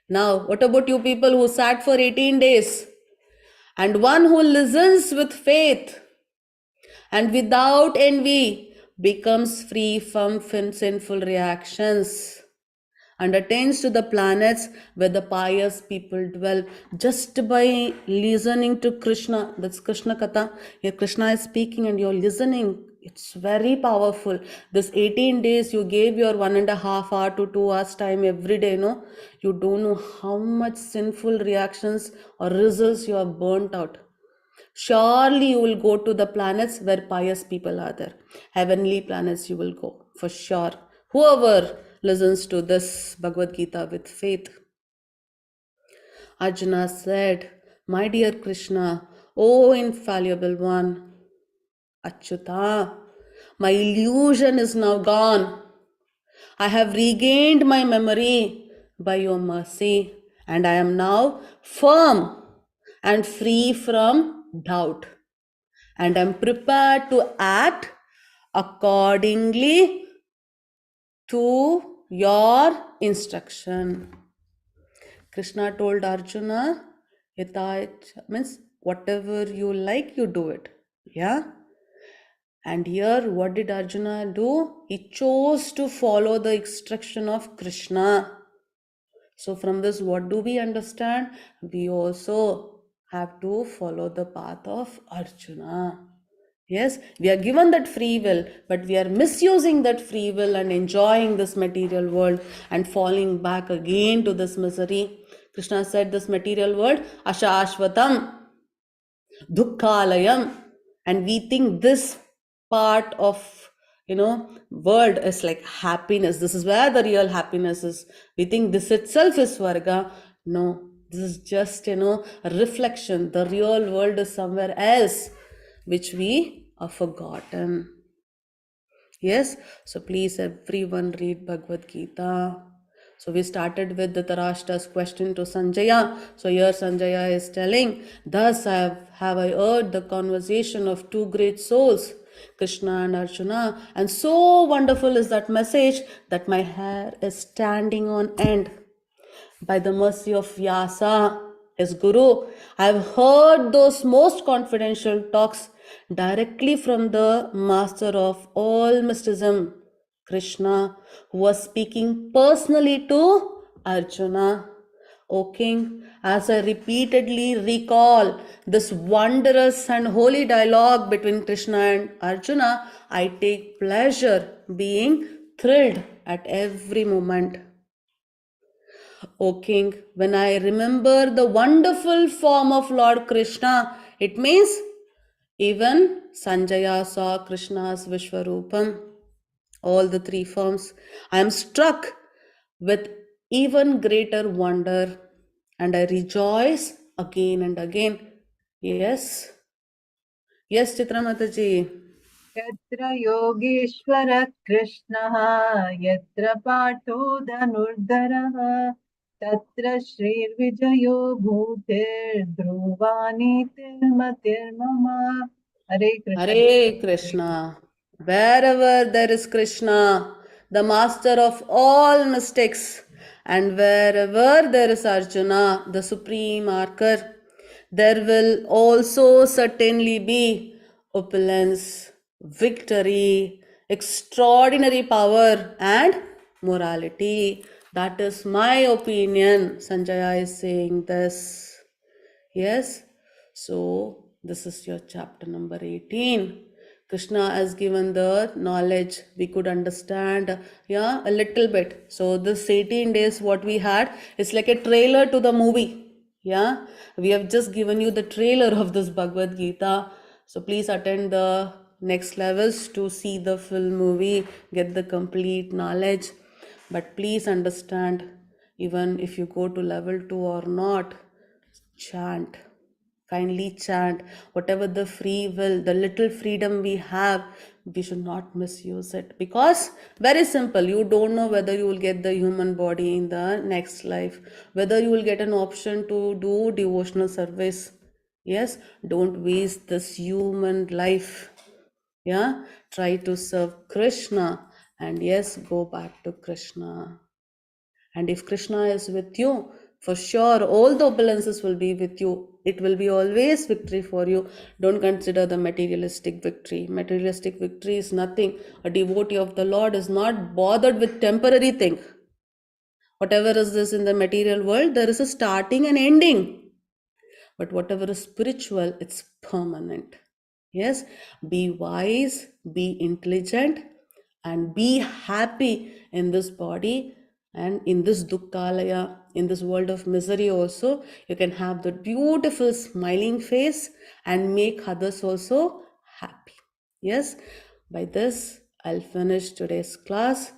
[SPEAKER 1] Now, what about you people who sat for 18 days? And one who listens with faith and without envy becomes free from sinful reactions and attains to the planets where the pious people dwell, just by listening to Krishna. That's Krishna Katha. Here Krishna is speaking and you're listening. It's very powerful. This 18 days you gave your 1.5 hour to 2 hours time every day, no? You don't know how much sinful reactions or results you are burnt out. Surely you will go to the planets where pious people are there. Heavenly planets you will go, for sure. Whoever listens to this Bhagavad Gita with faith. Arjuna said, my dear Krishna, O infallible one, Achyuta, my illusion is now gone. I have regained my memory by your mercy, and I am now firm and free from doubt, and am prepared to act accordingly to your instruction. Krishna told Arjuna, means whatever you like, you do it. Yeah. And here, what did Arjuna do? He chose to follow the instruction of Krishna. So from this, what do we understand? We also have to follow the path of Arjuna. Yes, we are given that free will, but we are misusing that free will and enjoying this material world and falling back again to this misery. Krishna said this material world, ashashvatam, dukkhalayam, and we think this part of world is like happiness. This is where the real happiness is. We think this itself is Swarga. No, this is just a reflection. The real world is somewhere else, which we are forgotten. Yes, so please everyone read Bhagavad Gita. So we started with the Dhritarashtra's question to Sanjaya. So here Sanjaya is telling, thus have I heard the conversation of two great souls, Krishna and Arjuna. And so wonderful is that message that my hair is standing on end. By the mercy of Vyasa, his guru, I have heard those most confidential talks directly from the master of all mysticism, Krishna, who was speaking personally to Arjuna. O King, as I repeatedly recall this wondrous and holy dialogue between Krishna and Arjuna, I take pleasure being thrilled at every moment. O King, when I remember the wonderful form of Lord Krishna, it means even Sanjaya saw Krishna's Vishwarupam, all the three forms. I am struck with even greater wonder and I rejoice again and again. Yes, yes, Chitramataji.
[SPEAKER 3] यत्र योगेश्वर कृष्णः यत्र पार्थो धनुर्धरः तत्र श्रीर्विजयो भूतिर्ध्रुवानीतिर्मतिर्मम हरे Krishna
[SPEAKER 1] Hare Krishna. Wherever there is Krishna, the master of all mystics, and wherever there is Arjuna, the supreme archer, there will also certainly be opulence, victory, extraordinary power, and morality. That is my opinion. Sanjaya is saying this. Yes, so this is your chapter number 18. Krishna has given the knowledge we could understand, yeah, a little bit. So this 18 days what we had is like a trailer to the movie. Yeah, we have just given you the trailer of this Bhagavad Gita. So please attend the next levels to see the full movie, get the complete knowledge. But please understand, even if you go to level 2 or not, chant, kindly chant. Whatever the free will, the little freedom we have, we should not misuse it, because very simple, you don't know whether you will get the human body in the next life, whether you will get an option to do devotional service. Yes, don't waste this human life. Yeah, try to serve Krishna, and yes, go back to Krishna. And if Krishna is with you, for sure, all the opulences will be with you. It will be always victory for you. Don't consider the materialistic victory. Materialistic victory is nothing. A devotee of the Lord is not bothered with temporary thing. Whatever is this in the material world, there is a starting and ending. But whatever is spiritual, it's permanent. Yes, be wise, be intelligent, and be happy in this body and in this dukkhalaya, in this world of misery also. You can have the beautiful smiling face and make others also happy. Yes, by this, I'll finish today's class.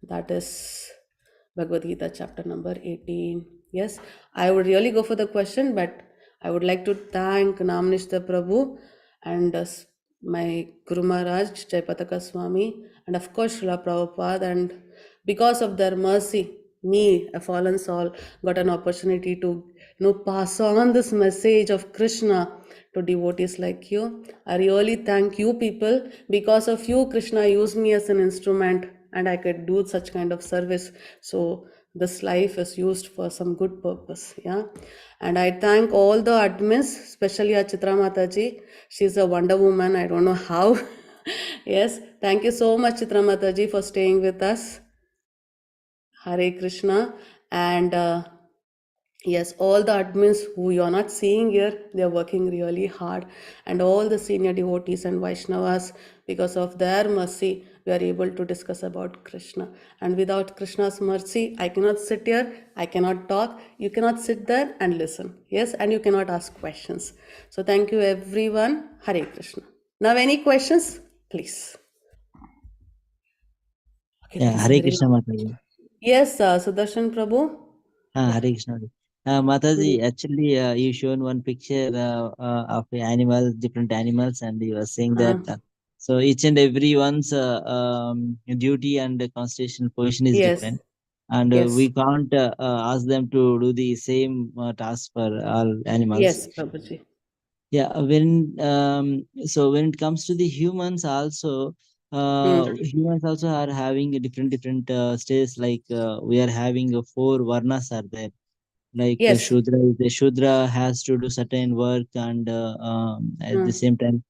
[SPEAKER 1] That is Bhagavad Gita chapter number 18. Yes, I would really go for the question, but I would like to thank Namnishta Prabhu and my Guru Maharaj, Jaipataka Swami, and of course Srila Prabhupada. And because of their mercy, me, a fallen soul, got an opportunity to pass on this message of Krishna to devotees like you. I really thank you people. Because of you, Krishna used me as an instrument and I could do such kind of service. So this life is used for some good purpose. Yeah. And I thank all the admins, especially Chitra Mataji. She's a wonder woman. I don't know how. Yes. Thank you so much, Chitra Mataji, for staying with us. Hare Krishna. And yes, all the admins who you're not seeing here, they're working really hard. And all the senior devotees and Vaishnavas, because of their mercy, we are able to discuss about Krishna. And without Krishna's mercy, I cannot sit here, I cannot talk, you cannot sit there and listen. Yes, and you cannot ask questions. So thank you everyone. Hare Krishna. Now any questions? Please. Okay,
[SPEAKER 7] Yeah,
[SPEAKER 1] this is
[SPEAKER 7] Hare
[SPEAKER 1] very
[SPEAKER 7] Krishna
[SPEAKER 1] long.
[SPEAKER 7] Mataji.
[SPEAKER 1] Yes, Sudarshan Prabhu.
[SPEAKER 7] Hare Krishna. Mataji, actually, you shown one picture of the animals, different animals, and you were saying that so each and everyone's duty and constitutional position is
[SPEAKER 1] Yes,
[SPEAKER 7] different, and we
[SPEAKER 1] yes,
[SPEAKER 7] can't ask them to do the same task for all animals.
[SPEAKER 1] yes, Prabhuji.
[SPEAKER 7] Yeah, so when it comes to the humans also, humans also are having a different stages. Like we are having 4 varnas are there. Like
[SPEAKER 1] Yes.
[SPEAKER 7] Shudra has to do certain work, and at the same time,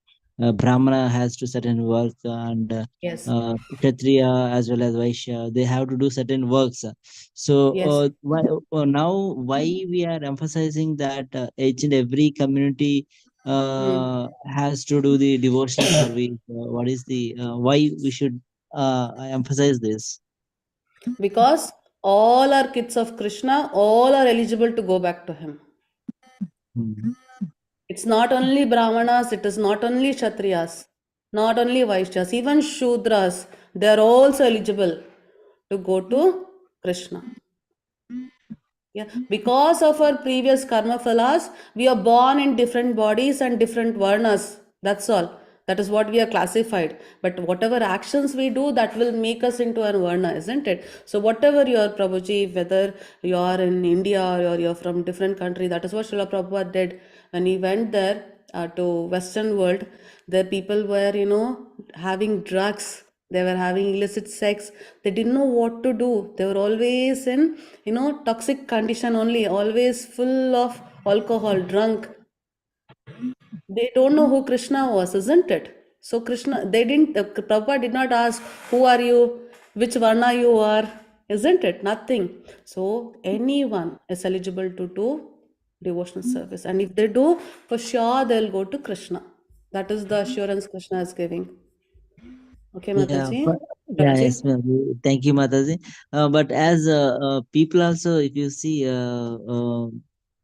[SPEAKER 7] Brahmana has to certain work, and
[SPEAKER 1] Yes.
[SPEAKER 7] Kshatriya as well as Vaishya, they have to do certain works. So
[SPEAKER 1] Yes.
[SPEAKER 7] why we are emphasizing that each and every community has to do the devotional service? What is the why we should emphasize this?
[SPEAKER 1] Because all are kids of Krishna, all are eligible to go back to him.
[SPEAKER 7] Hmm.
[SPEAKER 1] It's not only Brahmanas, it is not only Kshatriyas, not only Vaishyas, even Shudras, they are also eligible to go to Krishna. Yeah, because of our previous karma phalas, we are born in different bodies and different varnas. That's all. That is what we are classified. But whatever actions we do, that will make us into a varna, isn't it? So whatever you are, Prabhuji, whether you are in India or you are from different country, that is what Srila Prabhupada did when he went there to Western world. The people were, having drugs, they were having illicit sex, they didn't know what to do, they were always in toxic condition only, always full of alcohol, drunk. They don't know who Krishna was, isn't it? So Krishna, they didn't, Prabhupada did not ask who are you, which varna you are, isn't it? Nothing. So anyone is eligible to do devotional service, and if they do, for sure they'll go to Krishna. That is the assurance Krishna is giving. Okay,
[SPEAKER 7] Yeah,
[SPEAKER 1] Mataji?
[SPEAKER 7] but
[SPEAKER 1] Prabhuji?
[SPEAKER 7] yes, ma'am. Thank you, Mataji. But as people also, if you see,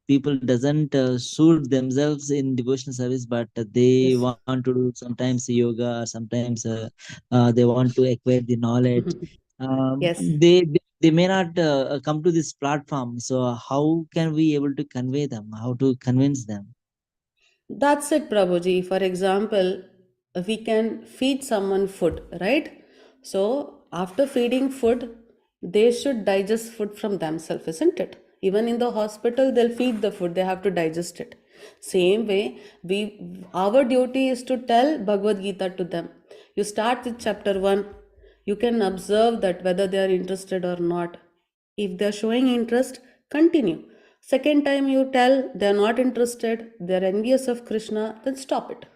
[SPEAKER 7] people doesn't suit themselves in devotional service, but they
[SPEAKER 1] Yes.
[SPEAKER 7] want to do sometimes yoga, or sometimes they want to acquire the knowledge.
[SPEAKER 1] Yes.
[SPEAKER 7] They may not come to this platform. So how can we able to convey them? How to convince them?
[SPEAKER 1] That's it, Prabhuji. For example, we can feed someone food, right? So, after feeding food, they should digest food from themselves, isn't it? Even in the hospital, they'll feed the food, they have to digest it. Same way, our duty is to tell Bhagavad Gita to them. You start with chapter 1, you can observe that whether they are interested or not. If they're showing interest, continue. Second time you tell they're not interested, they're envious of Krishna, then stop it.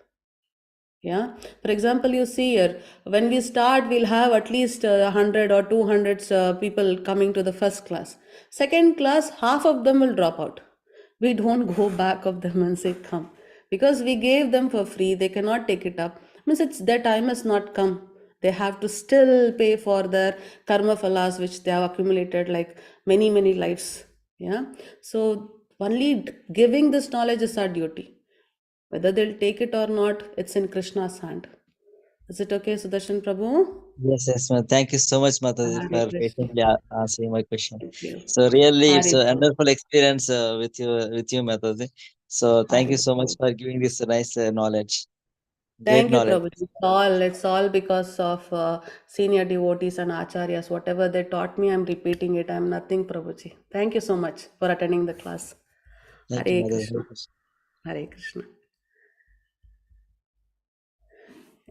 [SPEAKER 1] Yeah. For example, you see here, when we start, we'll have at least 100 or 200 people coming to the first class. Second class, half of them will drop out. We don't go back of them and say, come. Because we gave them for free, they cannot take it up. Means it's their time has not come. They have to still pay for their karma phalas, which they have accumulated like many, many lives. Yeah. So only giving this knowledge is our duty. Whether they'll take it or not, it's in Krishna's hand. Is it okay, Sudarshan Prabhu?
[SPEAKER 7] Yes, ma'am. Thank you so much, Mataji,
[SPEAKER 1] Hare
[SPEAKER 7] for
[SPEAKER 1] Krishna.
[SPEAKER 7] patiently answering my question.
[SPEAKER 1] Thank you.
[SPEAKER 7] So really, it's
[SPEAKER 1] Hare
[SPEAKER 7] a
[SPEAKER 1] Prabhu.
[SPEAKER 7] wonderful experience with you, Mataji. So thank you
[SPEAKER 1] Hare
[SPEAKER 7] so much
[SPEAKER 1] Prabhu.
[SPEAKER 7] for giving this nice knowledge, great
[SPEAKER 1] Thank you,
[SPEAKER 7] knowledge.
[SPEAKER 1] Prabhu. It's all because of senior devotees and acharyas. Whatever they taught me, I'm repeating it. I'm nothing, Prabhuji. Thank you so much for attending the class.
[SPEAKER 7] Thank you,
[SPEAKER 1] Hare
[SPEAKER 7] Mataji.
[SPEAKER 1] Krishna. Hare Krishna.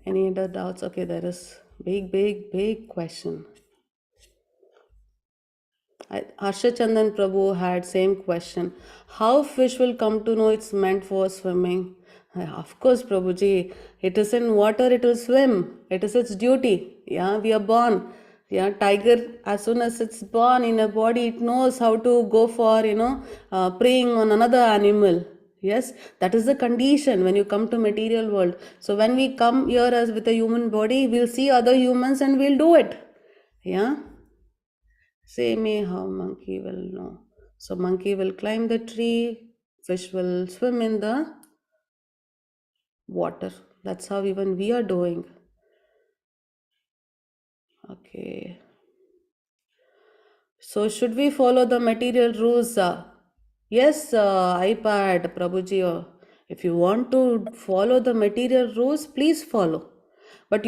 [SPEAKER 1] Any other doubts? Okay, there is big question. Harsha Chandan Prabhu had same question. How fish will come to know it's meant for swimming? Of course, Prabhuji, it is in water, it will swim. It is its duty. Yeah, we are born. Yeah, tiger, as soon as it's born in a body, it knows how to go for, preying on another animal. Yes, that is the condition when you come to material world. So when we come here as with a human body, we'll see other humans and we'll do it. Yeah. Say me how monkey will know. So monkey will climb the tree, fish will swim in the water. That's how even we are doing. Okay. So should we follow the material rules? Yes, iPad, Prabhuji. If you want to follow the material rules, please follow. But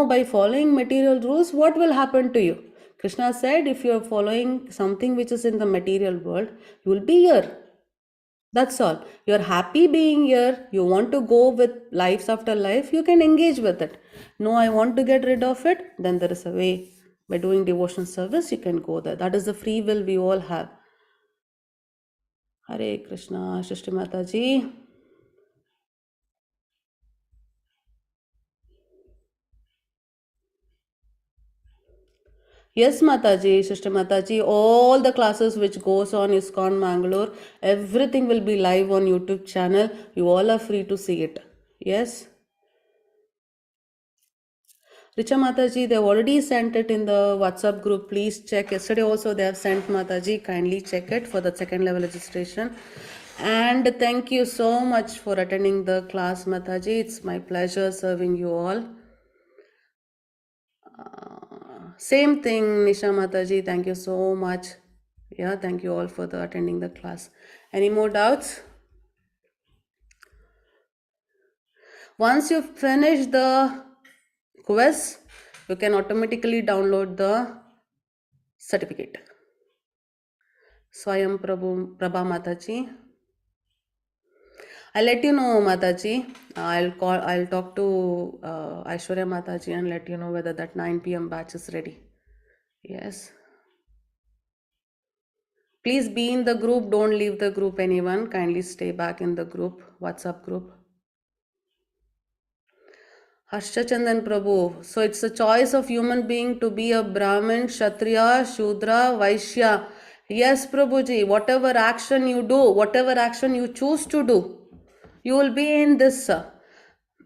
[SPEAKER 1] by following material rules, what will happen to you? Krishna said, if you are following something which is in the material world, you will be here. That's all. You're happy being here. You want to go with lives after life. You can engage with it. No, I want to get rid of it. Then there is a way. By doing devotion service, you can go there. That is the free will we all have. Hare Krishna, Shishti Mataji. Yes, Mataji, Shishti Mataji. All the classes which goes on ISKCON Mangalore, everything will be live on YouTube channel. You all are free to see it. Yes. Richa Mataji, they've already sent it in the WhatsApp group. Please check. Yesterday also they have sent Mataji. Kindly check it for the second level registration. And thank you so much for attending the class, Mataji. It's my pleasure serving you all. Same thing, Nisha Mataji. Thank you so much. Yeah, thank you all for the attending the class. Any more doubts? Once you finish the quiz, you can automatically download the certificate. Swayam Prabha Mataji. I'll let you know, Mataji. I'll talk to Aishwarya Mataji and let you know whether that 9 p.m. batch is ready. Yes. Please be in the group. Don't leave the group, anyone. Kindly stay back in the group, WhatsApp group. Harsha Chandan Prabhu. So it's a choice of human being to be a Brahmin, Kshatriya, Shudra, Vaishya. Yes, Prabhuji. Whatever action you do, whatever action you choose to do, you will be in this.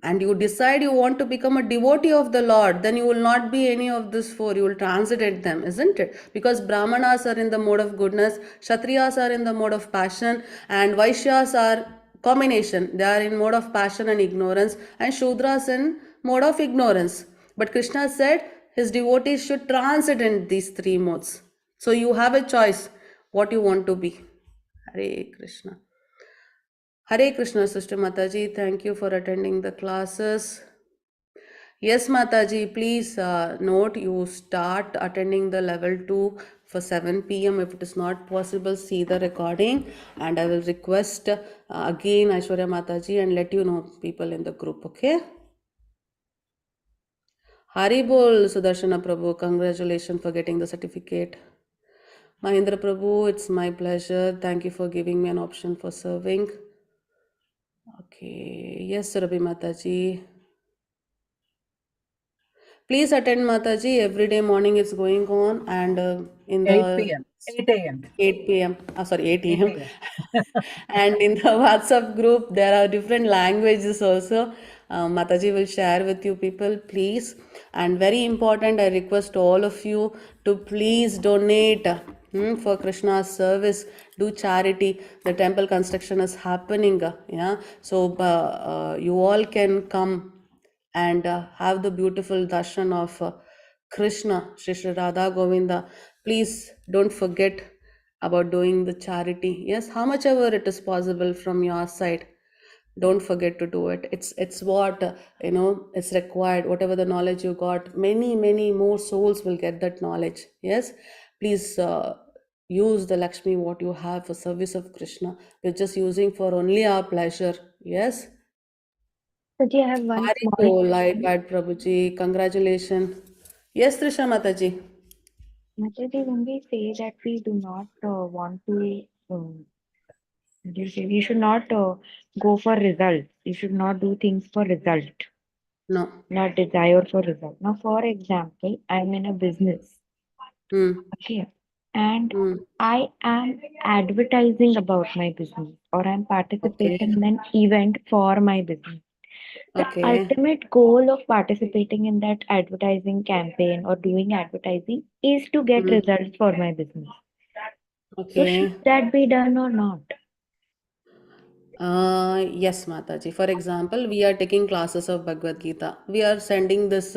[SPEAKER 1] And you decide you want to become a devotee of the Lord, then you will not be any of this four. You will transitate them, isn't it? Because Brahmanas are in the mode of goodness, Kshatriyas are in the mode of passion, and Vaishyas are combination. They are in mode of passion and ignorance, and Shudras in mode of ignorance. But Krishna said his devotees should transit these three modes. So you have a choice what you want to be. Hare Krishna. Hare Krishna, Sister Mataji. Thank you for attending the classes. Yes, Mataji, please note you start attending the level 2 for 7 p.m. If it is not possible, see the recording. And I will request again Aishwarya Mataji and let you know people in the group, okay? Haribol, Sudarshana Prabhu, congratulations for getting the certificate. Mahindra Prabhu, it's my pleasure. Thank you for giving me an option for serving. Okay, yes, Rabhi Mataji. Please attend Mataji. Every day morning it's going on, and in
[SPEAKER 3] 8
[SPEAKER 1] the
[SPEAKER 3] p.m. 8 a.m.
[SPEAKER 1] 8 p.m. Sorry, 8
[SPEAKER 3] 8
[SPEAKER 1] a.m.
[SPEAKER 3] a.m.
[SPEAKER 1] And in the WhatsApp group, there are different languages also. Mataji will share with you people, please. And very important, I request all of you to please donate for Krishna's service. Do charity. The temple construction is happening. Yeah, so you all can come and have the beautiful darshan of Krishna, Shri Radha Govinda. Please don't forget about doing the charity. Yes, how much ever it is possible from your side, don't forget to do it. It's what it's required. Whatever the knowledge you got, many more souls will get that knowledge. Yes, please use the Lakshmi what you have for service of Krishna. We're just using for only our pleasure. Yes.
[SPEAKER 5] Saji, I have one
[SPEAKER 1] Hari
[SPEAKER 5] small
[SPEAKER 1] Bol,
[SPEAKER 5] question.
[SPEAKER 1] iPad Prabhuji, congratulations. Yes, Trisha Mataji.
[SPEAKER 5] Mataji, when we say that we do not want to, what do you say, we should not go for results. We should not do things for result,
[SPEAKER 1] No.
[SPEAKER 5] not desire for result. Now, for example, I'm in a business, okay, and I am advertising about my business, or I'm
[SPEAKER 1] Okay.
[SPEAKER 5] participating in an event for my business. The
[SPEAKER 1] Okay.
[SPEAKER 5] ultimate goal of participating in that advertising campaign or doing advertising is to get results for my business. So
[SPEAKER 1] Okay.
[SPEAKER 5] should that be done or not?
[SPEAKER 1] Yes, Mataji. For example, we are taking classes of Bhagavad Gita. We are sending this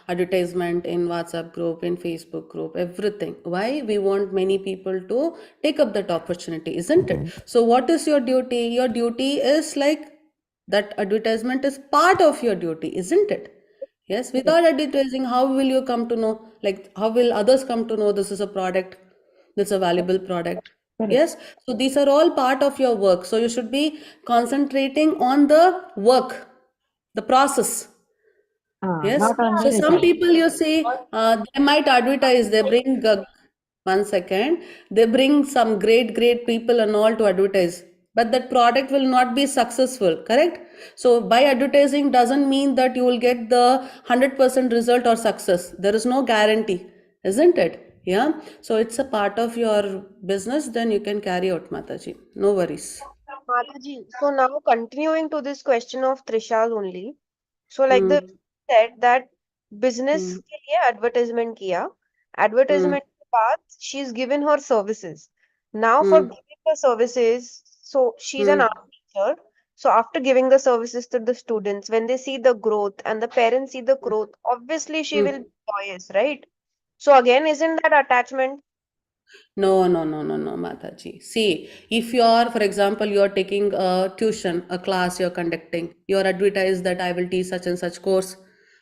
[SPEAKER 1] advertisement in WhatsApp group, in Facebook group, everything. Why? We want many people to take up that opportunity, isn't it? So, what is your duty? Your duty is like that advertisement is part of your duty, isn't it? Yes, without advertising, how will you come to know? Like, how will others come to know this is a product, this is a valuable product?
[SPEAKER 5] Correct.
[SPEAKER 1] Yes, so these are all part of your work. So you should be concentrating on the work, the process. Yes.
[SPEAKER 5] Not on
[SPEAKER 1] So
[SPEAKER 5] the
[SPEAKER 1] some
[SPEAKER 5] result.
[SPEAKER 1] people you see, they might advertise, they bring, 1 second, they bring some great people and all to advertise, but that product will not be successful, correct? So by advertising doesn't mean that you will get the 100% result or success. There is no guarantee, isn't it? Yeah. So it's a part of your business, then you can carry out, Mataji. No worries.
[SPEAKER 4] Mataji, so now continuing to this question of Trisha's only. So like the
[SPEAKER 1] Hmm.
[SPEAKER 4] said that business
[SPEAKER 1] Hmm.
[SPEAKER 4] के लिए advertisement किया,
[SPEAKER 1] Hmm.
[SPEAKER 4] advertisement के बाद she's given her services. Now for
[SPEAKER 1] Hmm.
[SPEAKER 4] giving the services, so she's an
[SPEAKER 1] Hmm.
[SPEAKER 4] art teacher. So after giving the services to the students, when they see the growth and the parents see the growth, obviously she
[SPEAKER 1] Hmm.
[SPEAKER 4] will be joyous, right? So again, isn't that attachment?
[SPEAKER 1] No, Mataji. See, if you are, for example, you are taking a tuition, a class you're conducting, you are advertised that I will teach such and such course,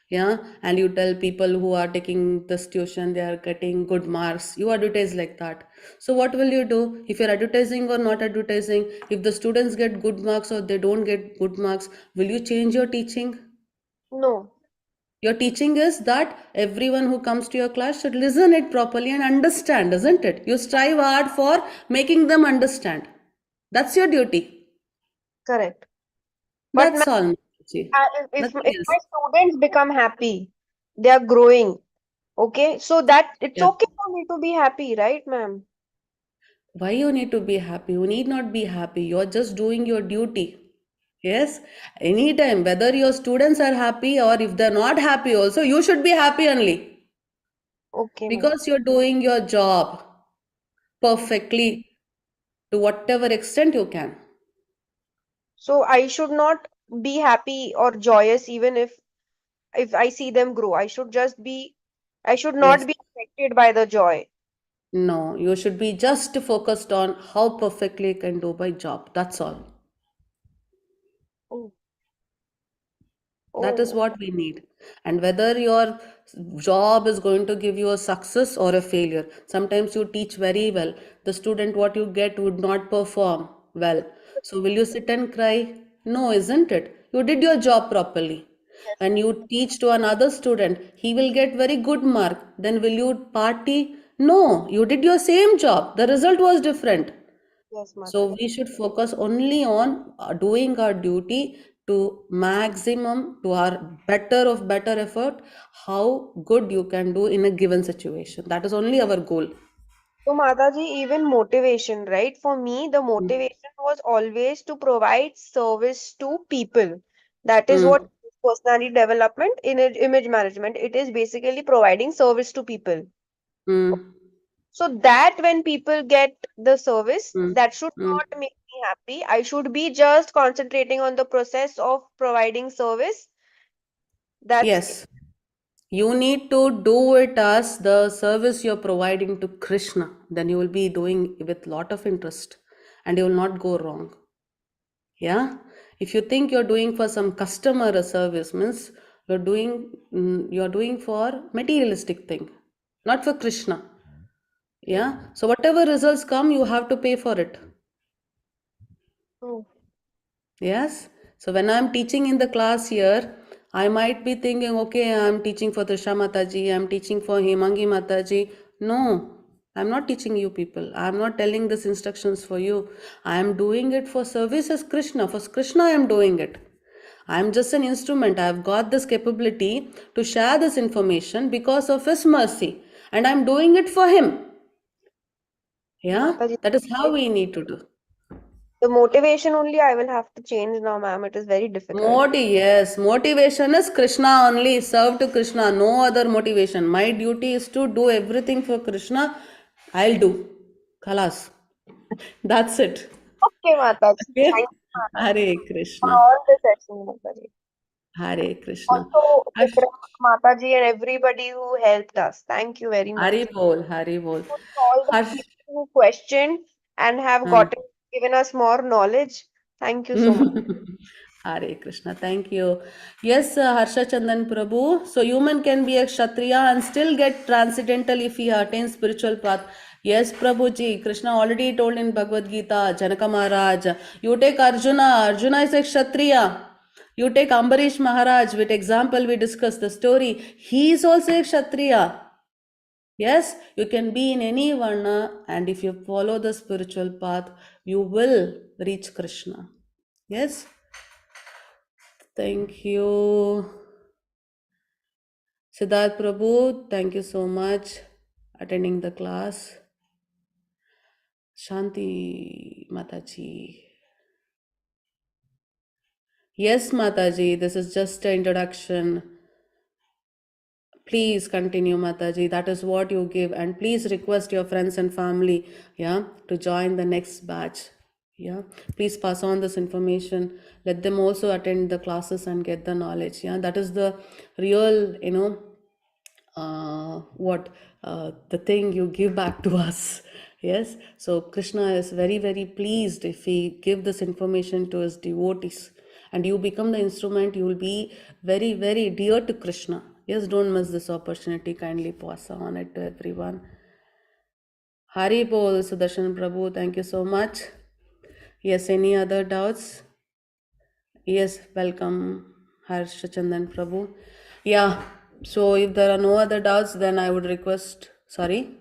[SPEAKER 1] yeah, and you tell people who are taking this tuition, they are getting good marks. You advertise like that. So what will you do? If you're advertising or not advertising, if the students get good marks or they don't get good marks, will you change your teaching?
[SPEAKER 4] No,
[SPEAKER 1] Your teaching is that everyone who comes to your class should listen it properly and understand, isn't it? You strive hard for making them understand. That's your duty.
[SPEAKER 4] correct. But
[SPEAKER 1] That's all, Mataji.
[SPEAKER 4] if
[SPEAKER 1] Nothing else.
[SPEAKER 4] my students become happy, they are growing. Okay, so that it's
[SPEAKER 1] Yeah.
[SPEAKER 4] okay for me to be happy, right, ma'am?
[SPEAKER 1] Why you need to be happy? You need not be happy. You're just doing your duty. Yes. Anytime, whether your students are happy or if they're not happy, also, you should be happy only
[SPEAKER 4] Okay, ma'am.
[SPEAKER 1] because you're doing your job perfectly to whatever extent you can.
[SPEAKER 4] So I should not be happy or joyous even if I see them grow. I should
[SPEAKER 1] Yes.
[SPEAKER 4] not be affected by the joy.
[SPEAKER 1] No, you should be just focused on how perfectly you can do my job. That's all.
[SPEAKER 4] Oh,
[SPEAKER 1] That is
[SPEAKER 4] oh,
[SPEAKER 1] what we need. And whether your job is going to give you a success or a failure, sometimes you teach very well. The student, what you get, would not perform well. So, will you sit and cry? No, isn't it? You did your job properly.
[SPEAKER 4] yes,
[SPEAKER 1] When
[SPEAKER 4] ma'am.
[SPEAKER 1] you teach to another student, he will get very good mark. Then, will you party? No, you did your same job. The result was different.
[SPEAKER 4] Yes,
[SPEAKER 1] So
[SPEAKER 4] Mataji.
[SPEAKER 1] we should focus only on doing our duty to maximum, to our better of better effort, how good you can do in a given situation. That is only our goal.
[SPEAKER 4] So Mataji, even motivation, right? For me, the
[SPEAKER 1] Mm.
[SPEAKER 4] motivation was always to provide service to people. That is
[SPEAKER 1] Mm.
[SPEAKER 4] what personality development in image management. It is basically providing service to people.
[SPEAKER 1] Mm.
[SPEAKER 4] So that when people get the service,
[SPEAKER 1] Mm.
[SPEAKER 4] that should
[SPEAKER 1] Mm.
[SPEAKER 4] not make me happy. I should be just concentrating on the process of providing service. That's it.
[SPEAKER 1] Yes, you need to do it as the service you're providing to Krishna. Then you will be doing with lot of interest and you will not go wrong. Yeah, if you think you're doing for some customer a service, means you're doing for materialistic thing, not for Krishna. Yeah, so whatever results come, you have to pay for it.
[SPEAKER 4] Oh,
[SPEAKER 1] Yes. So when I'm teaching in the class here, I might be thinking, okay, I'm teaching for Trisha Mataji, I'm teaching for Hemangi Mataji. No, I'm not teaching you people. I'm not telling this instructions for you. I am doing it for service as Krishna. For Krishna, I am doing it. I'm just an instrument. I've got this capability to share this information because of His mercy. And I'm doing it for Him. Yeah,
[SPEAKER 4] Mataji,
[SPEAKER 1] that is how we need to do.
[SPEAKER 4] the motivation only I will have to change now, ma'am. It is very difficult.
[SPEAKER 1] Yes, motivation is Krishna only, serve to Krishna, no other motivation. My duty is to do everything for Krishna. I'll do. Khalas. That's it.
[SPEAKER 4] Okay, Mataji.
[SPEAKER 1] Okay?
[SPEAKER 4] Thank you, Mataji,
[SPEAKER 1] Hare
[SPEAKER 4] for
[SPEAKER 1] Krishna.
[SPEAKER 4] all the session, Mataji.
[SPEAKER 1] Hare Krishna.
[SPEAKER 4] Also,
[SPEAKER 1] Ash-
[SPEAKER 4] Vikram, Mataji, and everybody who helped us. Thank you very
[SPEAKER 1] Hari
[SPEAKER 4] much.
[SPEAKER 1] bol, Hari bol.
[SPEAKER 4] To all the
[SPEAKER 1] Harsh.
[SPEAKER 4] people who questioned and have
[SPEAKER 1] Hmm.
[SPEAKER 4] given us more knowledge. Thank you so much.
[SPEAKER 1] Hare Krishna. Thank you. Yes, Harsha Chandan Prabhu. So human can be a Kshatriya and still get transcendental if he attains spiritual path. Yes, Prabhuji. Krishna already told in Bhagavad Gita, Janaka Maharaj. You take Arjuna. Arjuna is a Kshatriya. You take Ambarish Maharaj. With example, we discussed the story. He is also a Kshatriya. Yes, you can be in any varna, and if you follow the spiritual path, you will reach Krishna. Yes. Thank you. Siddharth Prabhu, thank you so much attending the class. Shanti Mataji. Yes, Mataji, this is just an introduction. Please continue, Mataji. That is what you give. And please request your friends and family, yeah, to join the next batch. Yeah, please pass on this information. Let them also attend the classes and get the knowledge. Yeah, that is the real, the thing you give back to us. Yes, so Krishna is very, very pleased if we give this information to his devotees, and you become the instrument. You will be very, very dear to Krishna. Yes, don't miss this opportunity. Kindly pass on it to everyone. Hari Bol, Sudarshan Prabhu, thank you so much. Yes, any other doubts? Yes, welcome, Harsha Chandan Prabhu. Yeah, so if there are no other doubts, then I would request. Sorry,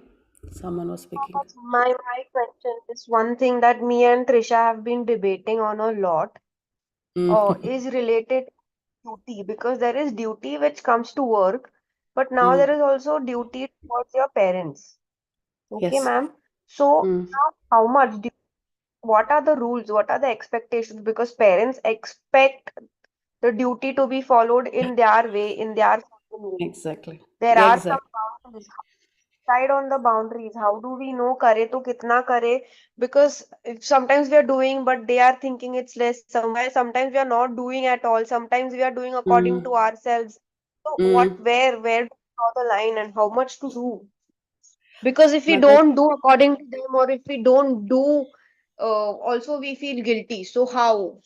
[SPEAKER 1] someone was speaking.
[SPEAKER 4] My question is one thing that me and Trisha have been debating on a lot is related to duty, because there is duty which comes to work, but now there is also duty towards your parents. Okay,
[SPEAKER 1] Yes.
[SPEAKER 4] ma'am. So now how much what are the rules? What are the expectations? Because parents expect the duty to be followed in their way, in their way.
[SPEAKER 1] Exactly.
[SPEAKER 4] There are some
[SPEAKER 1] Exactly.
[SPEAKER 4] boundaries. Decide on the boundaries. How do we know kare to kitna kare? Because if sometimes we are doing, but they are thinking it's less. Sometimes we are not doing at all. Sometimes we are doing according to ourselves. So where do we draw the line and how much to do? Because if we
[SPEAKER 1] Mata,
[SPEAKER 4] don't do according to them, or if we don't do, also we feel guilty. So how?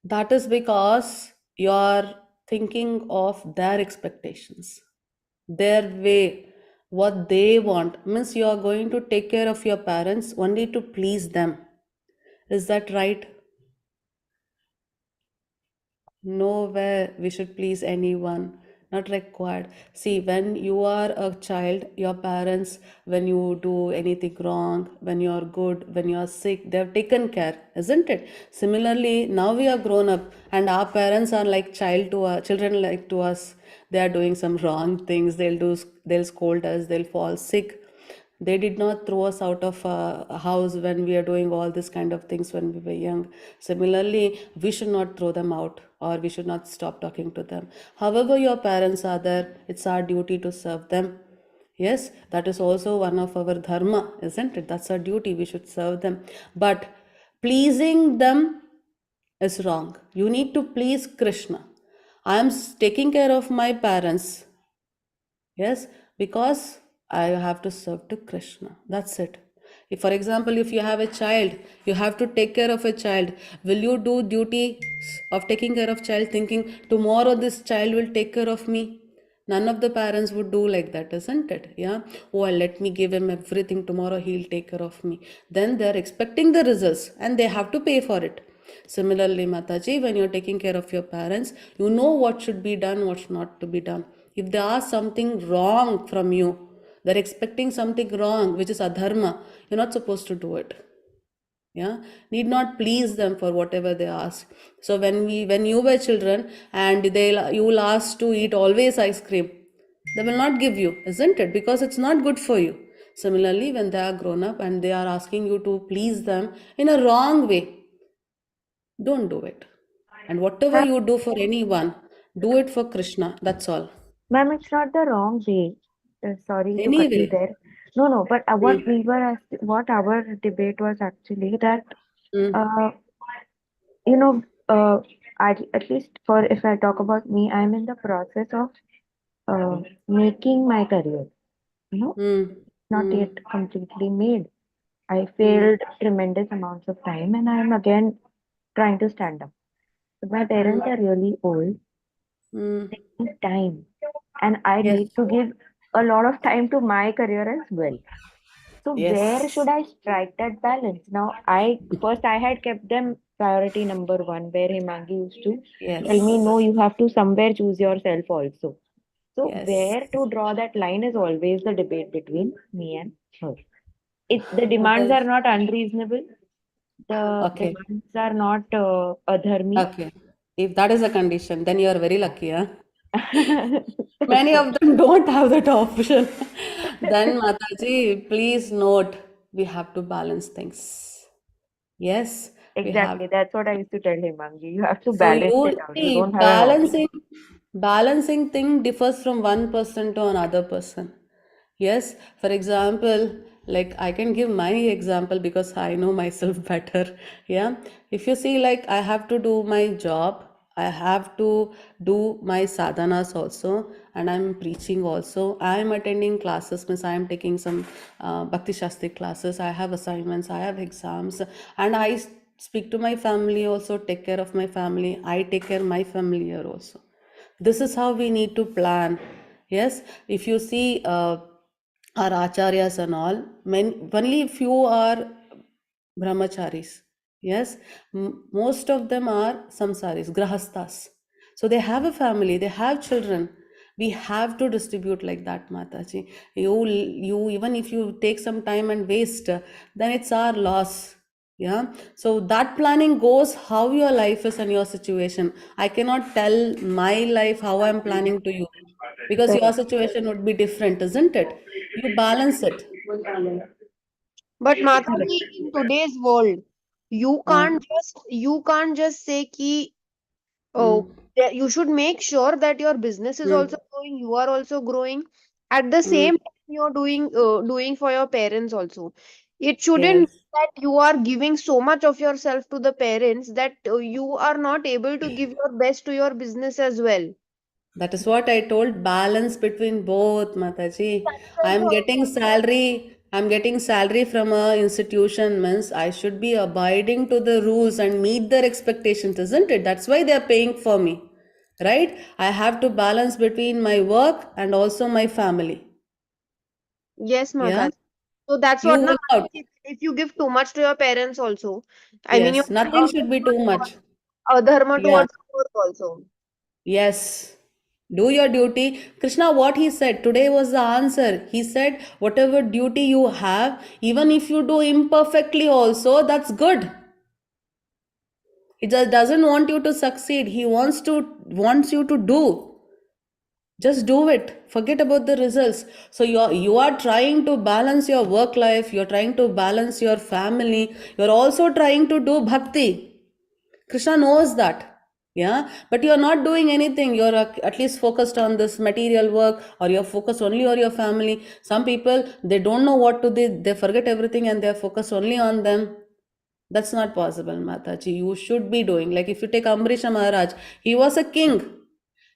[SPEAKER 1] that is because you are thinking of their expectations, their way, what they want. Means you are going to take care of your parents only to please them. Is that right? Nowhere we should please anyone, not required. See, when you are a child, your parents, when you do anything wrong, when you are good, when you are sick, they have taken care, isn't it? Similarly, now we are grown up and our parents are like children like to us. They are doing some wrong things, they'll scold us, they'll fall sick. They did not throw us out of a house when we are doing all this kind of things when we were young. Similarly, we should not throw them out, or we should not stop talking to them. However your parents are there, it's our duty to serve them. Yes, that is also one of our dharma, isn't it? That's our duty, we should serve them. But pleasing them is wrong. You need to please Krishna. I am taking care of my parents. Yes, because I have to serve to Krishna. That's it. If, for example, if you have a child, you have to take care of a child. Will you do duty of taking care of child thinking tomorrow this child will take care of me? None of the parents would do like that, isn't it? Yeah. Oh, let me give him everything. Tomorrow he'll take care of me. Then they are expecting the results and they have to pay for it. Similarly, Mataji, when you're taking care of your parents, you know what should be done, what's not to be done. If they ask something wrong from you, they're expecting something wrong, which is adharma, you're not supposed to do it. Yeah, need not please them for whatever they ask. So when you were children and you will ask to eat always ice cream, they will not give you, isn't it? Because it's not good for you. Similarly, when they are grown up and they are asking you to please them in a wrong way, don't do it. And whatever
[SPEAKER 5] Ma'am,
[SPEAKER 1] you do for anyone, do it for Krishna. That's all.
[SPEAKER 5] ma'am, it's not the wrong way. Sorry to cut you
[SPEAKER 1] Anyway.
[SPEAKER 5] there. No, but what
[SPEAKER 1] Mm,
[SPEAKER 5] we were what our debate was actually that,
[SPEAKER 1] mm,
[SPEAKER 5] uh, you know, at least for if I talk about me, I'm in the process of making my career. You know,
[SPEAKER 1] mm,
[SPEAKER 5] not
[SPEAKER 1] mm,
[SPEAKER 5] yet completely made. I
[SPEAKER 1] mm,
[SPEAKER 5] failed tremendous amounts of time, and I'm again trying to stand up. My parents are really old.
[SPEAKER 1] Mm.
[SPEAKER 5] They need time, and I
[SPEAKER 1] Yes.
[SPEAKER 5] need to give a lot of time to my career as well. So where
[SPEAKER 1] Yes.
[SPEAKER 5] should I strike that balance? Now, I had kept them priority number one, where Himangi used to tell me,
[SPEAKER 1] Yes.
[SPEAKER 5] no, you have to somewhere choose yourself also. So
[SPEAKER 1] Yes.
[SPEAKER 5] where to draw that line is always the debate between me and her. The demands
[SPEAKER 1] Mataj.
[SPEAKER 5] are not unreasonable. The
[SPEAKER 1] Okay.
[SPEAKER 5] demands are not adharmi.
[SPEAKER 1] Okay. If that is a condition, then you are very lucky, huh? Many of them don't have that option. Then, Mataji, please note, we have to balance things. Yes, we have.
[SPEAKER 5] Exactly. That's what I used to tell Himangi. You have to
[SPEAKER 1] So
[SPEAKER 5] balance
[SPEAKER 1] you
[SPEAKER 5] it out. You
[SPEAKER 1] see,
[SPEAKER 5] don't have an option.
[SPEAKER 1] balancing thing differs from one person to another person. Yes, for example, like I can give my example because I know myself better. Yeah, if you see, like I have to do my job, I have to do my sadhanas also, and I'm preaching also. I'm attending classes, means I am taking some Bhakti Shastri classes. I have assignments, I have exams, and speak to my family also, take care of my family. I take care my family here also. This is how we need to plan. Yes, if you see our acharyas and all, only few are brahmacharis. Yes, most of them are samsaris, grahasthas. So they have a family, they have children. We have to distribute like that, Mataji. You even if you take some time and waste, then it's our loss. Yeah. So that planning goes how your life is and your situation. I cannot tell my life how I'm planning to you because your
[SPEAKER 5] Correct.
[SPEAKER 1] situation would be different, isn't it? You balance it.
[SPEAKER 4] But
[SPEAKER 5] Correct.
[SPEAKER 4] Mataji, in today's world,
[SPEAKER 1] Uh,
[SPEAKER 4] you can't just say ki
[SPEAKER 1] mm,
[SPEAKER 4] oh, you should make sure that your business is also
[SPEAKER 1] mm,
[SPEAKER 4] growing, you are also growing. At the
[SPEAKER 1] mm.
[SPEAKER 4] same time, you're doing for your parents also. It shouldn't
[SPEAKER 1] Yes.
[SPEAKER 4] be that you are giving so much of yourself to the parents that you are not able to give your best to your business as well.
[SPEAKER 1] That is what I told, balance between both, Mataji.
[SPEAKER 4] That's why
[SPEAKER 1] I'm getting salary from a institution means I should be abiding to the rules and meet their expectations, isn't it? That's why they are paying for me. Right? I have to balance between my work and also my family.
[SPEAKER 4] yes,
[SPEAKER 1] Yeah?
[SPEAKER 4] Mataji. So that's
[SPEAKER 1] You
[SPEAKER 4] what now,
[SPEAKER 1] will out.
[SPEAKER 4] if you give too much to your parents also, I mean,
[SPEAKER 1] Yes,
[SPEAKER 4] you're
[SPEAKER 1] nothing should be too much.
[SPEAKER 4] adharma
[SPEAKER 1] Yeah.
[SPEAKER 4] towards the earth also.
[SPEAKER 1] Yes. Do your duty. Krishna, what he said today was the answer. He said, whatever duty you have, even if you do imperfectly also, that's good. He just doesn't want you to succeed. He wants you to do. Just do it. Forget about the results. So you are trying to balance your work life, you're trying to balance your family, you're also trying to do bhakti. Krishna knows that. Yeah, but you're not doing anything. You're at least focused on this material work, or you're focused only on your family. Some people, they don't know what to do, they forget everything and they're focused only on them. That's not possible, Mataji. You should be doing. Like if you take Amrisha Maharaj, he was a king.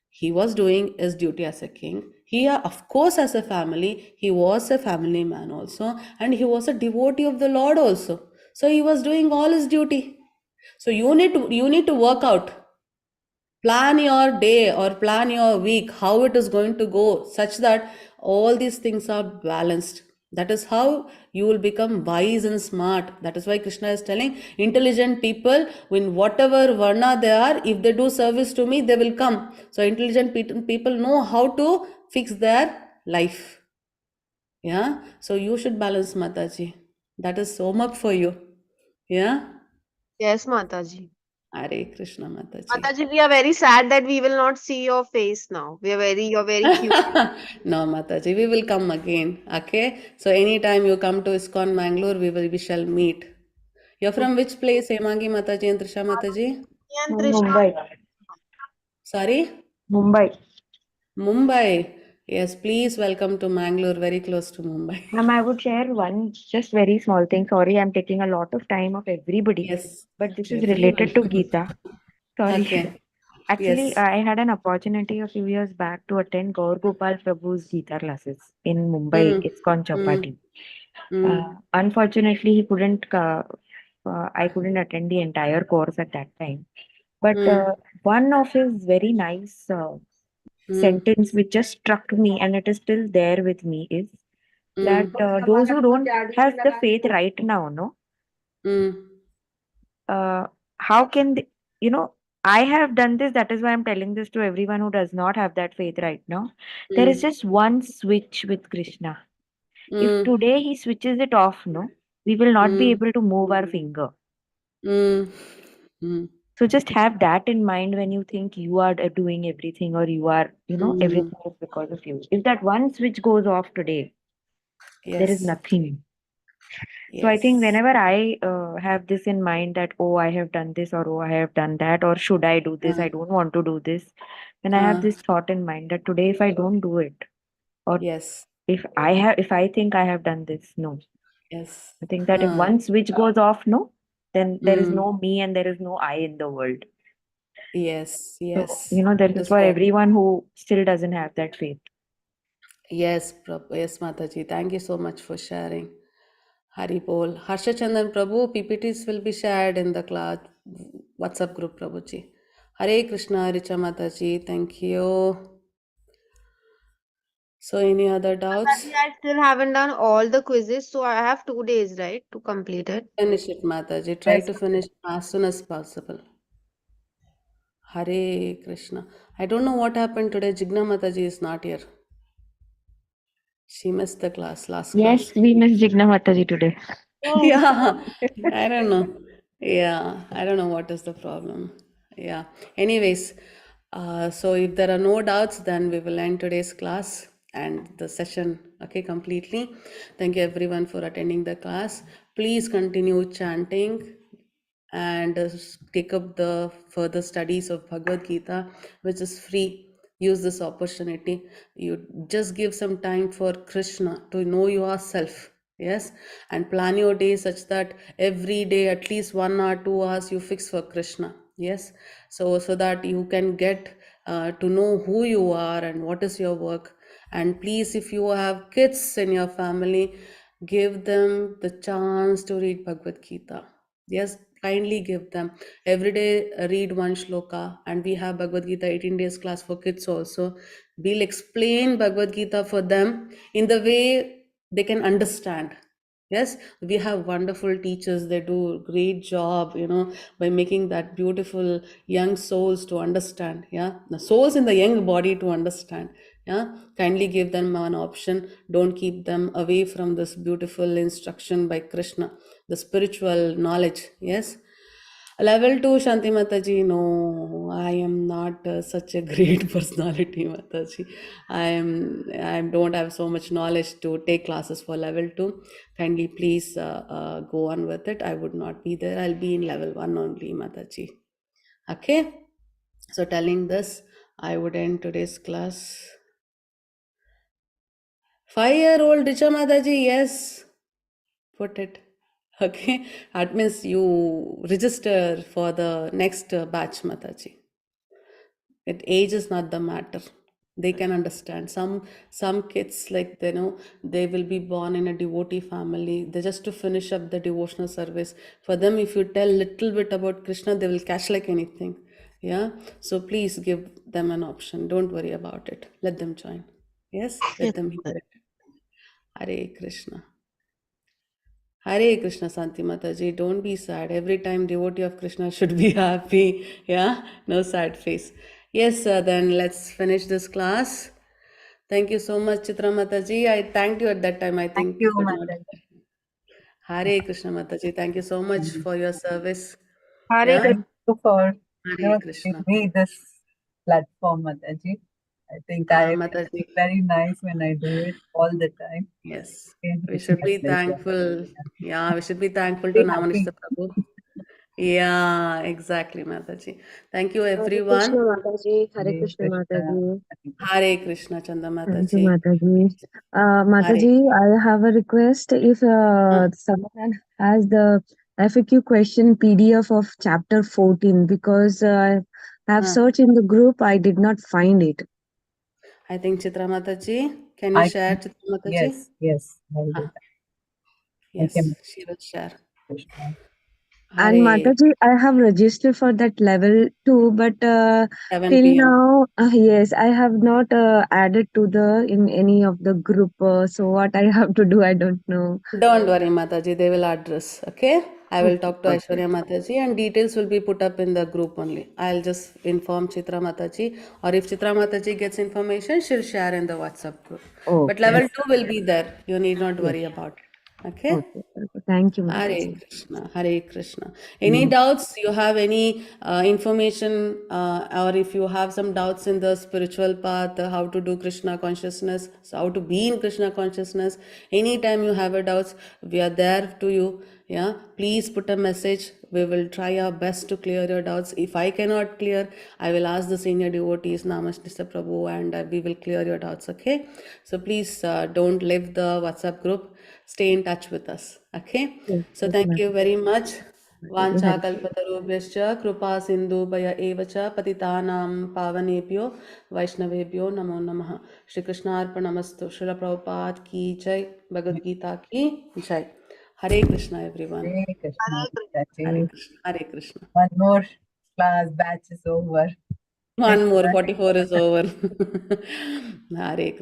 [SPEAKER 1] He was doing his duty as a king. He, of course, as a family, he was a family man also, and he was a devotee of the Lord also. So he was doing all his duty. So you need to work out, plan your day or plan your week, how it is going to go, such that all these things are balanced. That is how you will become wise and smart. That is why Krishna is telling intelligent people, in whatever varna they are, if they do service to me, they will come. So intelligent people know how to fix their life. Yeah, so you should balance, Mataji. That is so much for you. Yeah.
[SPEAKER 4] Yes, Mataji.
[SPEAKER 1] Hare Krishna, Mataji.
[SPEAKER 4] Mataji, we are very sad that we will not see your face now. You're very cute.
[SPEAKER 1] No, Mataji, we will come again. Okay. So anytime you come to ISKCON Mangalore, we shall meet. You're from which place, Hemangi Mataji and Trisha Mataji?
[SPEAKER 4] And Trishna.
[SPEAKER 5] Mumbai.
[SPEAKER 1] Sorry?
[SPEAKER 5] Mumbai.
[SPEAKER 1] Mumbai. Yes, please welcome to Mangalore, very close to Mumbai.
[SPEAKER 5] Ma'am, I would share one just very small thing. Sorry, I'm taking a lot of time of everybody,
[SPEAKER 1] Yes,
[SPEAKER 5] but this is
[SPEAKER 1] everyone.
[SPEAKER 5] related to Gita. Sorry.
[SPEAKER 1] Okay.
[SPEAKER 5] Actually,
[SPEAKER 1] Yes.
[SPEAKER 5] I had an opportunity a few years back to attend Gaur Gopal Prabhu's Gita classes in Mumbai,
[SPEAKER 1] Mm,
[SPEAKER 5] ISKCON
[SPEAKER 1] mm,
[SPEAKER 5] Chowpatty.
[SPEAKER 1] mm,
[SPEAKER 5] Unfortunately, I couldn't attend the entire course at that time. But
[SPEAKER 1] Mm.
[SPEAKER 5] one of his very nice sentence which just struck me and it is still there with me is that those who don't have the faith right now, no,
[SPEAKER 1] Mm.
[SPEAKER 5] uh, how can they, you know, I have done this. That is why I'm telling this to everyone who does not have that faith right now. There is
[SPEAKER 1] Mm.
[SPEAKER 5] just one switch with Krishna. If
[SPEAKER 1] Mm.
[SPEAKER 5] today he switches it off, no, we will not be
[SPEAKER 1] Mm.
[SPEAKER 5] able to move our finger.
[SPEAKER 1] Mm. Mm.
[SPEAKER 5] So just have that in mind when you think you are doing everything or you are,
[SPEAKER 1] Mm.
[SPEAKER 5] everything is because of you. If that one switch goes off today, there is
[SPEAKER 1] Yes.
[SPEAKER 5] nothing. So I think
[SPEAKER 1] Yes.
[SPEAKER 5] whenever I have this in mind that, oh, I have done this or oh, I have done that or should I do this? I don't want to do this. When I have
[SPEAKER 1] Uh,
[SPEAKER 5] this thought in mind that today if I don't do it or
[SPEAKER 1] yes.
[SPEAKER 5] if I think I have done this, no.
[SPEAKER 1] Yes.
[SPEAKER 5] I think that if one switch goes off, no, then there is
[SPEAKER 1] Mm.
[SPEAKER 5] no me and there is no I in the world.
[SPEAKER 1] Yes.
[SPEAKER 5] So,
[SPEAKER 1] Yes.
[SPEAKER 5] that
[SPEAKER 1] That
[SPEAKER 5] is
[SPEAKER 1] is
[SPEAKER 5] for
[SPEAKER 1] what.
[SPEAKER 5] everyone who still doesn't have that faith.
[SPEAKER 1] Yes, Prabhu. Yes, Mataji. Thank you so much for sharing. Hari Bol. Harsha Chandan Prabhu, PPTs will be shared in the class WhatsApp group, Prabhuji. Hare Krishna, Richa Mataji. Thank you. So, any other doubts?
[SPEAKER 4] Mataji, I still haven't done all the quizzes, so I have 2 days, right, to complete it.
[SPEAKER 1] Finish it, Mataji. Try
[SPEAKER 6] Yes.
[SPEAKER 1] to finish as soon as possible. Hare Krishna. I don't know what happened today. Jigna Mataji is not here. She missed the class, last class.
[SPEAKER 5] Yes, we miss Jigna Mataji today.
[SPEAKER 1] Yeah, I don't know. Yeah, I don't know what is the problem. Yeah. Anyways, so if there are no doubts, then we will end today's class and the session, okay, completely. Thank you everyone for attending the class. Please continue chanting and take up the further studies of Bhagavad Gita, which is free. Use this opportunity. You just give some time for Krishna to know yourself. Yes, and plan your day such that every day at least 1 or 2 hours you fix for Krishna. Yes, so that you can get to know who you are and what is your work. And please, if you have kids in your family, give them the chance to read Bhagavad Gita. Yes, kindly give them. Every day read one shloka, and we have Bhagavad Gita 18 days class for kids also. We'll explain Bhagavad Gita for them in the way they can understand. Yes, we have wonderful teachers. They do a great job, by making that beautiful young souls to understand. Yeah, the souls in the young body to understand. Yeah, kindly give them an option. Don't keep them away from this beautiful instruction by Krishna, the spiritual knowledge. Yes. Level 2, Shanti Mataji, no, I am not such a great personality, Mataji. I don't have so much knowledge to take classes for level 2. Kindly please go on with it. I would not be there. I'll be in level 1 only, Mataji. Okay. So telling this, I would end today's class. 5-year-old Richa Mataji, yes. Put it. Okay. That means you register for the next batch, Mataji. Age is not the matter. They can understand. Some kids, like they will be born in a devotee family. They just to finish up the devotional service. For them, if you tell little bit about Krishna, they will catch like anything. Yeah. So please give them an option. Don't worry about it. Let them join. Yes.
[SPEAKER 7] Yes.
[SPEAKER 1] Let them hear it. Hare Krishna. Hare Krishna, Santi Mataji. Don't be sad. Every time devotee of Krishna should be happy. Yeah, no sad face. Yes, then let's finish this class. Thank you so much, Chitra Mataji. I thanked you at that time. I
[SPEAKER 6] Thank
[SPEAKER 1] think
[SPEAKER 6] you,
[SPEAKER 1] you could not.
[SPEAKER 6] Mataji.
[SPEAKER 1] Hare Krishna Mataji. Thank you so much
[SPEAKER 6] Thank
[SPEAKER 1] for your service.
[SPEAKER 4] Hare
[SPEAKER 1] Yeah.
[SPEAKER 6] you for
[SPEAKER 1] Hare
[SPEAKER 6] giving
[SPEAKER 1] Krishna.
[SPEAKER 6] me this platform, Mataji. I think I
[SPEAKER 1] Mataji.
[SPEAKER 6] feel very nice when I do it all the time.
[SPEAKER 1] Yes.
[SPEAKER 6] It
[SPEAKER 1] We
[SPEAKER 6] gives
[SPEAKER 1] should
[SPEAKER 6] me a
[SPEAKER 1] be
[SPEAKER 6] pleasure.
[SPEAKER 1] thankful. Yeah, we should be thankful to
[SPEAKER 6] Very happy.
[SPEAKER 1] Namanishta Prabhu. Yeah, exactly, Mataji. Thank you,
[SPEAKER 8] Hare Krishna
[SPEAKER 1] everyone.
[SPEAKER 8] Mataji, Hare
[SPEAKER 6] Hare
[SPEAKER 8] Krishna
[SPEAKER 6] Krishna.
[SPEAKER 8] Mataji.
[SPEAKER 6] Hare Krishna.
[SPEAKER 1] Hare Krishna, Chanda
[SPEAKER 8] Thank you,
[SPEAKER 1] Mataji.
[SPEAKER 8] Mataji.
[SPEAKER 1] Hare.
[SPEAKER 8] Mataji, I have a request. If
[SPEAKER 1] Huh?
[SPEAKER 8] someone has the FAQ question PDF of chapter 14, because I have
[SPEAKER 1] Huh.
[SPEAKER 8] searched in the group, I did not find it.
[SPEAKER 1] I think Chitra Mataji. Can you
[SPEAKER 6] I
[SPEAKER 1] share,
[SPEAKER 6] can,
[SPEAKER 1] Chitra Mataji?
[SPEAKER 6] yes, I will do
[SPEAKER 1] Huh.
[SPEAKER 6] that. I
[SPEAKER 1] Yes,
[SPEAKER 6] can,
[SPEAKER 1] she will share.
[SPEAKER 6] Krishna.
[SPEAKER 8] And
[SPEAKER 1] Hare
[SPEAKER 8] Mataji, I have registered for that level 2, but
[SPEAKER 1] 7
[SPEAKER 8] till
[SPEAKER 1] p.m.
[SPEAKER 8] now, yes, I have not added to the in any of the group. So what I have to do, I don't know.
[SPEAKER 1] Don't worry, Mataji, they will address. Okay, I will
[SPEAKER 8] Okay,
[SPEAKER 1] talk to
[SPEAKER 8] okay,
[SPEAKER 1] Aishwarya Mataji, and details will be put up in the group only. I'll just inform Chitra Mataji, or if Chitra Mataji gets information, she'll share in the WhatsApp group. But
[SPEAKER 8] okay,
[SPEAKER 1] level 2 will be there. You need not
[SPEAKER 8] yes,
[SPEAKER 1] worry about it. Okay.
[SPEAKER 8] okay, okay. Thank you,
[SPEAKER 1] Hare
[SPEAKER 8] Mataji.
[SPEAKER 1] Krishna, Hare Krishna. Any doubts? You have any information, or if you have some doubts in the spiritual path, how to do Krishna consciousness, so how to be in Krishna consciousness, anytime you have a doubts, we are there to you. Yeah, please put a message. We will try our best to clear your doubts. If I cannot clear, I will ask the senior devotees, Namaste Prabhu, and we will clear your doubts. Okay, so please don't leave the WhatsApp group. Stay in touch with us. Okay,
[SPEAKER 8] Yes,
[SPEAKER 1] so
[SPEAKER 8] yes,
[SPEAKER 1] thank you
[SPEAKER 8] Mataji.
[SPEAKER 1] very much.
[SPEAKER 8] Mataji,
[SPEAKER 1] Vancha
[SPEAKER 8] Hare
[SPEAKER 1] kalpatarubhyascha kripa sindhubhaya evacha patitanam pavanebhyo vaishnavebhyo namo namah. Shri Krishna arpanamastu. Srila Prabhupada ki jai. Bhagavad Gita ki jai. Hare Krishna, everyone.
[SPEAKER 3] Hare Krishna,
[SPEAKER 1] Hare
[SPEAKER 3] Mataji.
[SPEAKER 1] Krishna. Hare Krishna.
[SPEAKER 3] One more class batch is over.
[SPEAKER 1] One
[SPEAKER 3] Next
[SPEAKER 1] more,
[SPEAKER 3] one.
[SPEAKER 1] 44 is over. Hare Krishna.